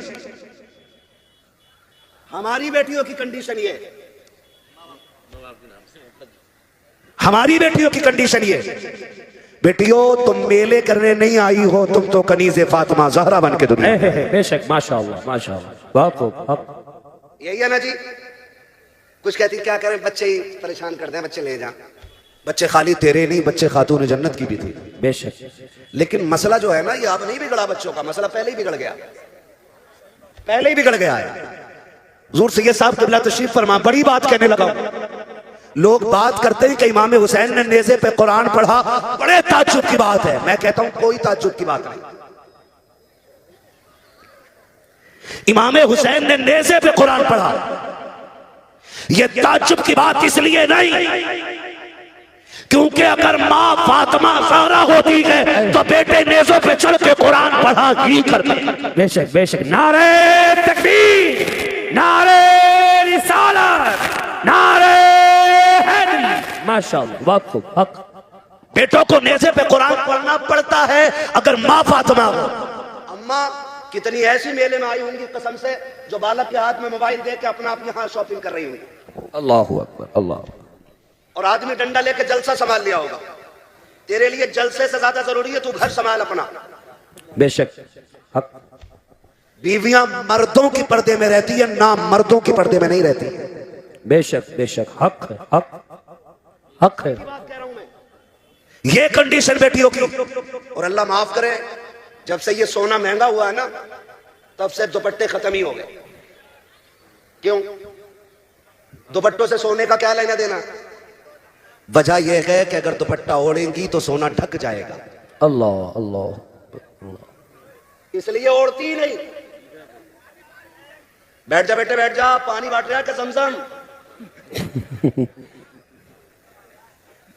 ہماری بیٹیوں کی کنڈیشن یہ ہے, ہماری بیٹیوں کی کنڈیشن یہ ہے. بیٹیوں تم میلے کرنے نہیں آئی ہو, تم تو کنیز فاطمہ زہرا بن کے دنیا. بے شک. ماشاءاللہ ماشاءاللہ بہت خوب. حق یہی ہے نا جی. کچھ کہتی کیا کریں, بچے ہی پریشان کرتے ہیں, بچے لے جا. بچے خالی تیرے نہیں, بچے خاتون جنت کی بھی تھی. بے شک. لیکن مسئلہ جو ہے نا یہ اب نہیں بگڑا, بچوں کا مسئلہ پہلے ہی بگڑ گیا, پہلے ہی بگڑ گیا ہے. حضور سید صاحب قبلہ تشریف فرما, بڑی بات کہنے لگا ہوں. لوگ بات کرتے ہیں کہ امام حسین نے نیزے پہ قرآن پڑھا, بڑے تعجب کی بات ہے. میں کہتا ہوں کوئی تعجب کی بات نہیں. امام حسین نے نیزے پہ قرآن پڑھا, یہ تعجب کی بات اس لیے نہیں کیونکہ اگر ماں فاطمہ زہرا ہوتی ہے تو بیٹے نیزوں پہ چڑھ کے قرآن پڑھا ہی کرتے. بے شک بے شک. نعرہ تکبیر, نعرہ رسالت, نعرہ حیدری. ماشاءاللہ بہت خوب. حق بیٹوں کو نیزے پہ قرآن پڑھنا پڑتا ہے اگر ماں فاطمہ ہو. اماں کتنی ایسی میلے میں آئی ہوں گی قسم سے جو بالک کے ہاتھ میں موبائل دے کے اپنا اپنے ہاں شاپنگ کر رہی ہوں گی. اللہ اکبر اللہ. اور آدمی ڈنڈا لے کے جلسہ سنبھال لیا ہوگا. تیرے لیے جلسے سے زیادہ ضروری ہے تو گھر سنبھال اپنا. بے شک حق. بیویاں مردوں کی پردے میں رہتی ہیں، نہ مردوں کی پردے میں نہیں رہتی. بے شک بے شک حق ہے حق حق ہے. یہ کنڈیشن بیٹیوں کی. اور اللہ معاف کرے جب سے یہ سونا مہنگا ہوا ہے نا تب سے دوپٹے ختم ہی ہو گئے. کیوں؟ دوپٹوں سے سونے کا کیا لینا دینا؟ وجہ یہ ہے کہ اگر دوپٹہ اوڑھیں گی تو سونا ڈھک جائے گا. اللہ اللہ. اس لیے اوڑھتی ہی نہیں. بیٹھ جا بیٹے بیٹھ جا، پانی بانٹ رہا کہ زمزم؟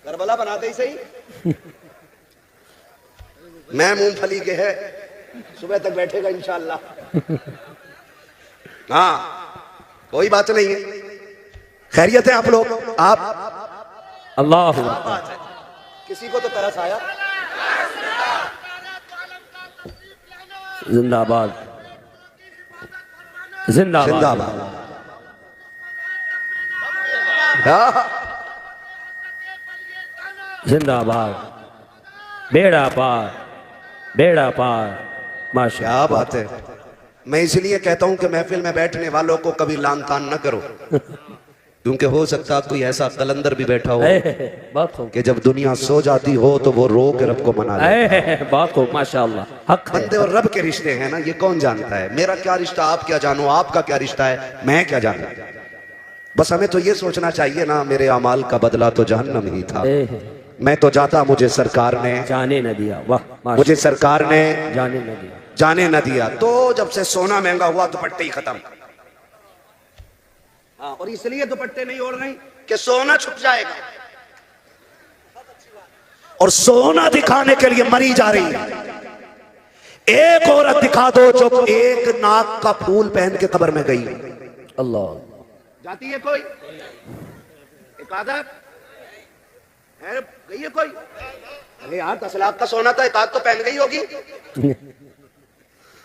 کربلا بناتے ہی صحیح. میں مونگ پھلی کے ہے صبح تک بیٹھے گا انشاءاللہ. ہاں کوئی بات نہیں ہے. خیریت ہے آپ لوگ؟ آپ اللہ کسی کو تو ترس آیا؟ زندہ آباد زندہ زندہ آباد. باد. ہاں زندہ آباد. بیڑا پار بیڑا پار. ماشاء کیا بات ہے. میں اس لیے کہتا ہوں کہ محفل میں بیٹھنے والوں کو کبھی لان تان نہ کرو، کیونکہ ہو سکتا کوئی ایسا قلندر بھی بیٹھا ہو بات ہو کہ جب دنیا سو جاتی ہو تو وہ رو کے رب کو منا لے. بات ہو ماشاء اللہ حق ہے. بندے اور رب کے رشتے ہیں نا، یہ کون جانتا ہے؟ میرا کیا رشتہ آپ کیا جانو، آپ کا کیا رشتہ ہے میں کیا جانوں. بس ہمیں تو یہ سوچنا چاہیے نا میرے اعمال کا بدلہ تو جہنم ہی تھا. میں تو جاتا مجھے سرکار نے جانے نہ دیا. واہ مجھے سرکار نے جانے نہ دیا. جانے نہ دیا. تو جب سے سونا مہنگا ہوا دوپٹے ہی ختم. ہاں اور اس لیے دوپٹے نہیں اوڑھ رہی کہ سونا چھپ جائے گا. اور سونا دکھانے کے لیے مری جا رہی ہے. ایک عورت دکھا دو جو ایک ناک کا پھول پہن کے قبر میں گئی. اللہ جاتی ہے کوئی؟ ایک آدھا گئی ہے کوئی؟ ارے یار 10 لاکھ کا سونا تھا، ایک آدھ تو پہن گئی ہوگی.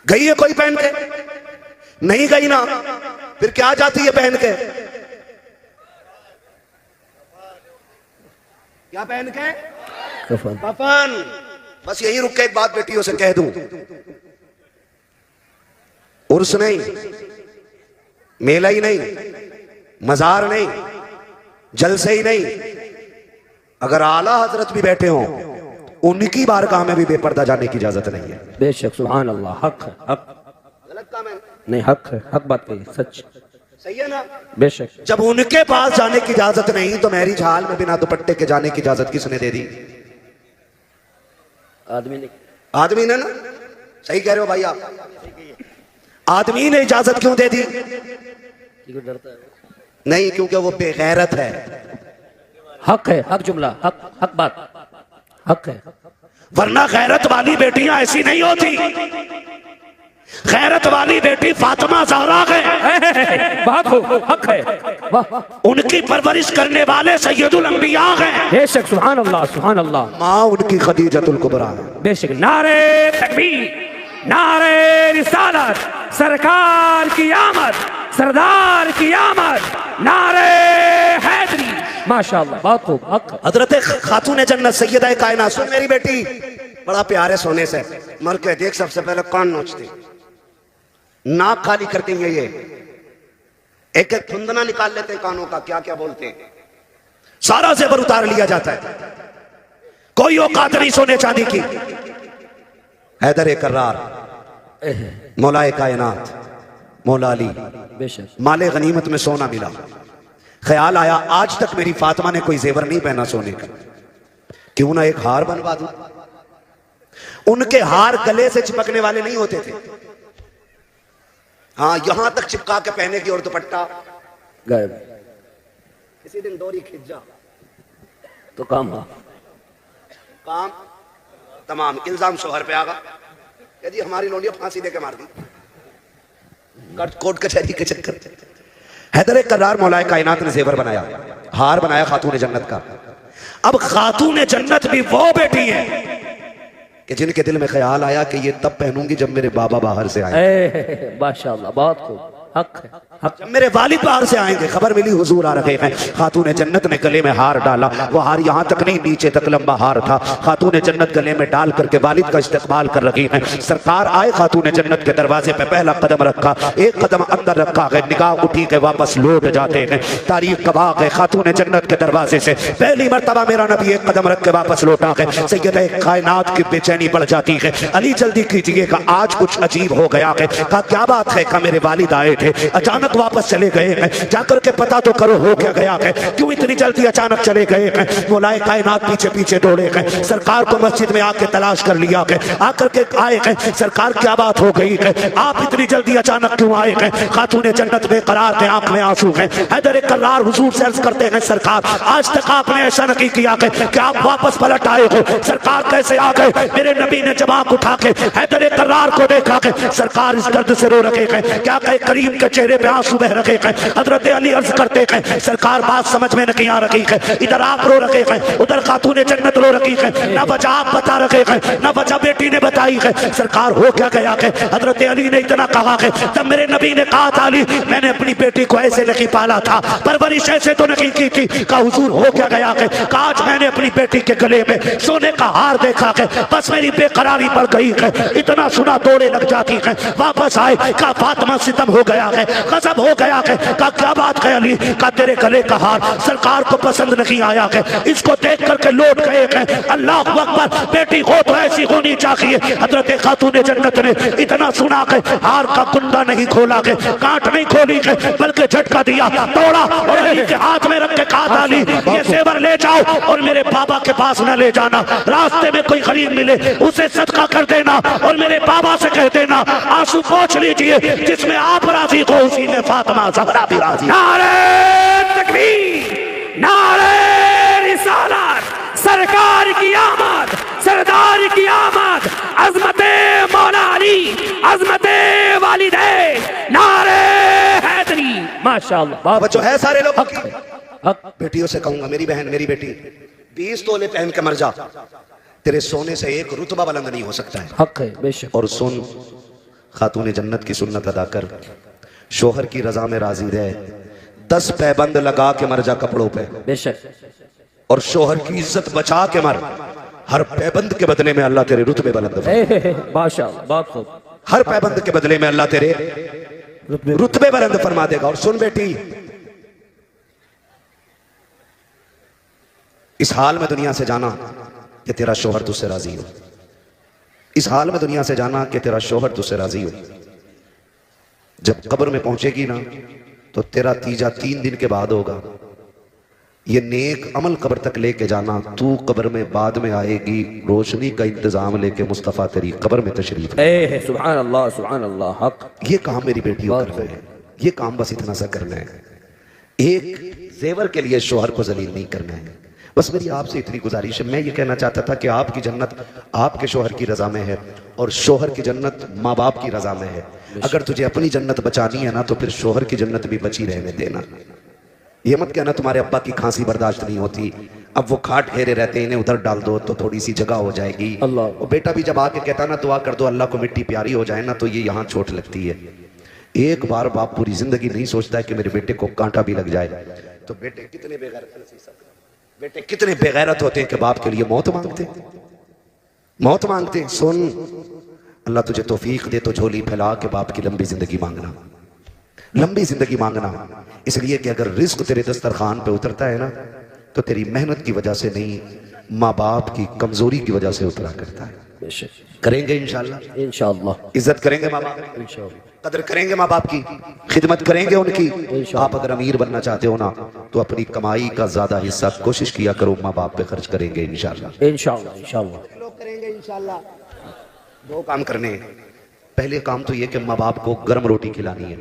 گئی ہے کوئی پہن کے؟ نہیں گئی نا. پھر کیا جاتی ہے پہن کے؟ کیا پہن کے؟ کفن. کفن. بس یہی رک کے ایک بات بیٹیوں سے کہہ دوں، عرس نہیں، میلہ ہی نہیں، مزار نہیں، جلسے ہی نہیں، اگر اعلیٰ حضرت بھی بیٹھے ہوں ان کی بارگاہ میں بھی بے پردہ جانے کی اجازت نہیں ہے. بے شک سبحان اللہ حق ہے حق. غلط کام ہے نہیں حق ہے حق بات کہی سچ. صحیح ہے نا؟ بے شک. جب ان کے پاس جانے کی اجازت نہیں تو میری جھال میں بنا دوپٹے کے جانے کی اجازت کس نے دے دی؟ آدمی نے آدمی نے نا. صحیح کہہ رہے ہو بھائی آپ. آدمی نے اجازت کیوں دے دی؟ ڈرتا ہے. نہیں کیونکہ وہ بے غیرت ہے. حق ہے حق جملہ حق حق بات حق ہے. ورنہ غیرت والی بیٹیاں ایسی نہیں ہوتی. غیرت والی بیٹی فاطمہ زہرا ہے. بات ہو حق ہے. واہ ان کی پرورش کرنے والے سید الانبیاء ہیں. بے شک سبحان اللہ سبحان اللہ. ماں ان کی خدیجۃ الکبریٰ ہے. بے شک. نعرے تکبیر نعرے رسالت سرکار کی آمد سردار کی آمد نعرے حیدری. ماشاءاللہ بات خوب حق. حضرت خاتون جنت سیدہ کائنات. سن میری بیٹی بڑا پیارے سونے سے مر کے دیکھ. سب سے پہلے کان نوچتی، ناک خالی کرتی ہیں، یہ ایک ایک پھندنا نکال لیتے ہیں کانوں کا. کیا کیا بولتے ہیں؟ سارا زیور اتار لیا جاتا ہے. کوئی اوقات نہیں سونے چاندی کی. حیدر کرار مولا کائنات مولا علی بے شک. مال غنیمت میں سونا ملا. خیال آیا آج تک میری فاطمہ نے کوئی زیور نہیں پہنا سونے کا، کیوں نہ ایک ہار بنوا دوں. ان کے ہار گلے سے چپکنے والے نہیں ہوتے تھے. ہاں یہاں تک چپکا کے پہنے کی. اور دوپٹہ غائب. کسی دن ڈوری کھنچ جا تو کام ہوا. کام تمام. الزام شوہر پہ آگا کہ جی ہماری لونڈیاں پھانسی دے کے مار دی. کوٹ کچہری کے چکر. حیدر کرار مولا کائنات نے زیور بنایا، ہار بنایا خاتون جنت کا. اب خاتون جنت بھی وہ بیٹی ہے کہ جن کے دل میں خیال آیا کہ یہ تب پہنوں گی جب میرے بابا باہر سے آئیں، ماشاءاللہ بہت خوب، حق ہے، حق۔ جب میرے والد باہر سے آئیں گے۔ خبر ملی حضور آ رہے ہیں، خاتون جنت نے گلے میں ہار ڈالا، وہ ہار یہاں تک نہیں نیچے تک لمبا ہار تھا، خاتون جنت گلے میں ڈال کر کے والد کا استقبال کر رہی ہیں۔ سرکار آئے، خاتون جنت کے دروازے پہ پہلا قدم رکھا، ایک قدم اندر رکھا ہے، نگاہ اٹھی کے واپس لوٹ جاتے ہیں۔ تاریخ گواہ ہے، خاتون جنت کے دروازے سے پہلی مرتبہ میرا نبی ایک قدم رکھ کے واپس لوٹا ہے۔ سیدہ کائنات کی بے چینی بڑھ جاتی ہے، علی جلدی کیجئے کہ آج کچھ عجیب ہو گیا ہے۔ کہا کیا بات ہے؟ کہ میرے والد آئے تھے، اچانک واپس چلے گئے ہیں، جا کر کے پتہ تو کرو ہو کیا گیا ہے، کیوں اتنی جلدی اچانک چلے گئے ہیں؟ مولائے کائنات پیچھے پیچھے دوڑے ہیں، سرکار کو مسجد میں آ کے تلاش کر لیا ہے، آ کر کے آئے ہیں، سرکار کیا بات ہو گئی ہے، آپ اتنی جلدی اچانک کیوں آئے ہیں؟ خاتون جنت بے قرار ہیں، آنکھ میں آنسو ہیں۔ حیدر کرار حضور سے عرض کرتے ہیں سرکار آج تک آپ نے ایسا نہیں کیا کہ آپ واپس پلٹ آئے ہو، سرکار کیسے آ گئے؟ میرے نبی نے جب آنکھ اٹھا کے حیدر کرار کو دیکھا کہ سرکار اس درد سے رو رہے ہیں، کیا کہ کریم کے چہرے پہ آنسو بہ رہے ہیں۔ حضرت علی عرض کرتے ہیں سرکار بات سمجھ میں نہیں آ رہی ہے، ادھر آپ رو رہے ہیں، ادھر خاتون جنت رو رہی ہے، نہ وجہ آپ بتا رہے ہیں نہ وجہ بیٹی نے بتائی ہے، سرکار ہو کیا گیا ہے؟ حضرت علی نے اتنا کہا کہ جب میرے نبی نے کہا تھا علی میں نے اپنی بیٹی کو ایسے نہیں پالا تھا، پرورش ایسے تو نہیں کی تھی، کہا حضور ہو کیا گیا ہے؟ کہا آج میں نے اپنی بیٹی کے گلے میں سونے کا ہار دیکھا ہے، بس میری بے قراری پڑ گئی ہے، اتنا سنا دوڑے لگ جاتی ہیں، واپس آئے، کہا فاطمہ ستم ہو گیا ہے، غضب ہو گیا ہے، کہا کیا بات ہے علی؟ کہا تیرے گلے کا ہار سرکار کو پسند نہیں آیا ہے، اس کو دیکھ کر کے لوٹ گئے ہیں۔ اللہ اکبر، بیٹی ہو تو ایسی ہونی چاہیے۔ حضرت خاتون جنت نے اتنا سنا کہ ہار کا کنڈا نہیں کھولا کہ کانٹ نہیں کھولی کہ بلکہ جھٹکا دیا، توڑا اور علی کے ہاتھ میں رکھ کے کہا تھا علی یہ زیور لے جاؤ اور میرے بابا کے پاس نہ لے جانا، راستے میں کوئی غریب ملے اسے صدقہ کر دینا اور میرے بابا سے کہہ دینا آنسو پوچھ لیجئے جس میں آپ راضی ہو اسی میں فاطمہ زہرا بھی راضی۔ نعرہ تکبیر، نعرہ رسالت، سرکار کی آمد، سردار کی آمد، عظمت مولا علی، عظمت والدین، نعرہ حیدری، ماشاءاللہ بچوں ہے سارے لوگوں کی۔ حق۔ بیٹیوں سے کہوں گا میری بہن میری بیٹی 20 تولے پہن کے مر جا، تیرے سونے سے ایک رتبہ بلند نہیں ہو سکتا ہے۔ حق ہے بے شک۔ اور سن، خاتون جنت کی سنت ادا کر، شوہر کی رضا میں راضی رہ، 10 پیبند لگا کے مر جا کپڑوں پہ، بے شک۔ اور شوہر کی عزت بچا کے مر، ہر پیبند کے بدلے میں اللہ تیرے رتبے بلند فرمائے، ماشاءاللہ بہت خوب۔ ہر پیبند کے بدلے میں اللہ تیرے رتبے بلند فرما دے گا۔ اور سن بیٹی، اس حال میں دنیا سے جانا کہ تیرا شوہر تجھ سے راضی ہو، اس حال میں دنیا سے جانا کہ تیرا شوہر تجھ سے راضی ہو۔ جب قبر میں پہنچے گی نا تو تیرا تیجا 3 دن کے بعد ہوگا، یہ نیک عمل قبر تک لے کے جانا، تو قبر میں بعد میں آئے گی، روشنی کا انتظام لے کے مصطفیٰ تیری قبر میں تشریف لے۔ سبحان اللہ سبحان اللہ، حق۔ یہ کام میری بیٹی کو کرنا ہے، یہ کام بس اتنا سا کرنا ہے، ایک زیور کے لیے شوہر کو ذلیل نہیں کرنا ہے۔ بس میری آپ سے اتنی گزارش ہے، میں یہ کہنا چاہتا تھا کہ آپ کی جنت آپ کے شوہر کی رضا میں ہے اور شوہر کی جنت ماں باپ کی رضا میں ہے۔ اگر تجھے اپنی جنت بچانی ہے نا تو پھر شوہر کی جنت بھی بچی رہنے دینا۔ یہ مت کہنا تمہارے ابا کی کھانسی برداشت نہیں ہوتی، اب وہ کھاٹ گھیرے رہتے ہیں، انہیں ادھر ڈال دو تو تھوڑی سی جگہ ہو جائے گی۔ اور بیٹا بھی جب آ کے کہتا نا دعا کر دو اللہ کو مٹی پیاری ہو جائے نا تو یہ یہاں چوٹ لگتی ہے۔ ایک بار باپ پوری زندگی نہیں سوچتا ہے کہ میرے بیٹے کو کانٹا بھی لگ جائے، تو بیٹے کتنے بے غیرت بیٹے کتنے بے غیرت ہوتے ہیں کہ باپ کے لیے موت مانگتے ہیں، موت مانگتے ہیں۔ سن، اللہ تجھے توفیق دے تو جھولی پھیلا کے باپ کی لمبی زندگی مانگنا، لمبی زندگی مانگنا، اس لیے کہ اگر رزق تیرے دسترخوان پہ اترتا ہے نا تو تیری محنت کی وجہ سے نہیں، ماں باپ کی کمزوری کی وجہ سے اترا کرتا ہے۔ کریں گے انشاءاللہ، انشاءاللہ عزت کریں گے ماں باپ کی، قدر کریں گے ماء باپ کی، خدمت کریں گے ان کی۔ آپ اگر امیر بننا چاہتے ہو نا تو اپنی کمائی کا زیادہ حصہ کوشش کیا کرو ماں باپ پہ خرچ کریں گے انشاءاللہ، انشاءاللہ انشاءاللہ لوگ کریں گے انشاءاللہ۔ 2 کام کرنے ہیں، پہلے کام تو یہ کہ ماں باپ کو گرم روٹی کھلانی ہے۔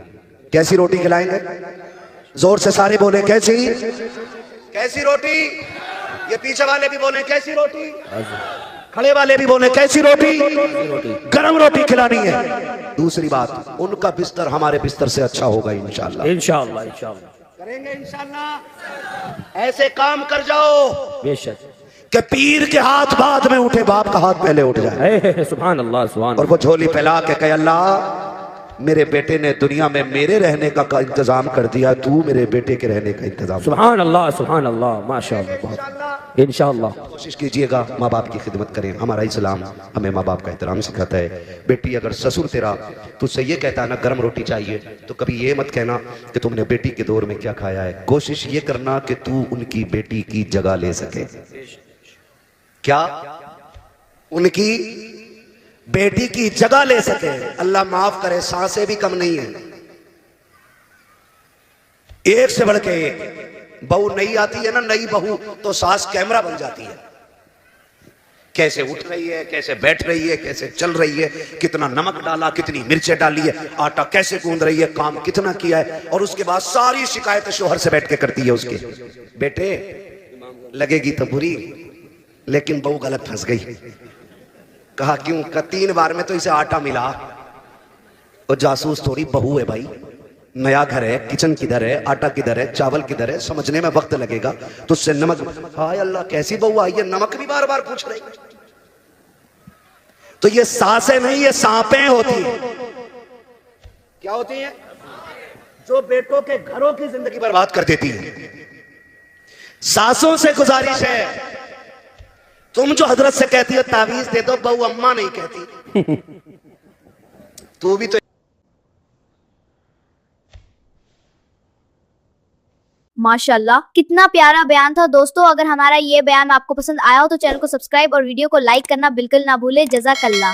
کیسی روٹی کھلائیں گے؟ زور سے سارے بولے کیسی؟ کیسی روٹی؟ یہ پیچھے والے بھی بولیں کیسی روٹی، کھڑے والے بھی بولیں کیسی روٹی؟ گرم روٹی کھلانی ہے۔ دوسری بات، ان کا بستر ہمارے بستر سے اچھا ہوگا انشاءاللہ، انشاءاللہ انشاءاللہ کریں گے انشاءاللہ۔ ایسے کام کر جاؤ بے شک کہ پیر کے ہاتھ بعد میں اٹھے، باپ کا ہاتھ پہلے اٹھ جائے، سبحان اللہ سبحان اور وہ جھولی پھیلا کے کہے اللہ میرے بیٹے نے دنیا میں میرے رہنے کا انتظام کر دیا، تو میرے بیٹے کے رہنے کا انتظام کر۔ سبحان اللہ ماشاءاللہ بہت انشاءاللہ کوشش کیجئے گا ماں باپ کی خدمت کریں، ہمارا اسلام ہمیں ماں باپ کا احترام سکھاتا ہے۔ بیٹی اگر سسر تیرا تجھ سے یہ کہتا ہے نا گرم روٹی چاہیے، تو کبھی یہ مت کہنا کہ تم نے بیٹی کے دور میں کیا کھایا ہے، کوشش یہ کرنا کہ تو ان کی بیٹی کی جگہ لے سکے۔ کیا؟ ان کی بیٹی کی جگہ لے سکے۔ اللہ معاف کرے، سانسیں بھی کم نہیں ہیں، ایک سے بڑھ کے ایک۔ بہو نئی آتی ہے نا، نئی بہو تو ساس کیمرہ بن جاتی ہے، کیسے اٹھ رہی ہے، کیسے بیٹھ رہی ہے، کیسے چل رہی ہے، کتنا نمک ڈالا، کتنی مرچیں ڈالی ہے، آٹا کیسے گوندھ رہی ہے، کام کتنا کیا ہے، اور اس کے بعد ساری شکایت شوہر سے بیٹھ کے کرتی ہے اس کے۔ بیٹے لگے گی تو بری، لیکن بہو غلط پھنس گئی۔ کہا کیوں؟ کہ 3 بار میں تو اسے آٹا ملا۔ اور جاسوس تھوڑی بہو ہے بھائی، نیا گھر ہے، کچن کدھر ہے، آٹا کدھر ہے، چاول کدھر ہے، سمجھنے میں وقت لگے گا، تو اس سے نمک، ہائے اللہ کیسی بہو آئی ہے، نمک بھی بار بار پوچھ رہی۔ تو یہ سانسیں نہیں، یہ سانپیں ہوتی ہیں۔ کیا ہوتی ہیں؟ جو بیٹوں کے گھروں کی زندگی برباد کر دیتی ہیں۔ ساسوں سے گزارش ہے، تم جو حضرت سے کہتی ہے تعویذ دے دو، بہو اماں نہیں کہتی، تو بھی تو۔ ماشاءاللہ کتنا پیارا بیان تھا دوستوں۔ اگر ہمارا یہ بیان آپ کو پسند آیا ہو تو چینل کو سبسکرائب اور ویڈیو کو لائک کرنا بالکل نہ بھولے۔ جزاک اللہ۔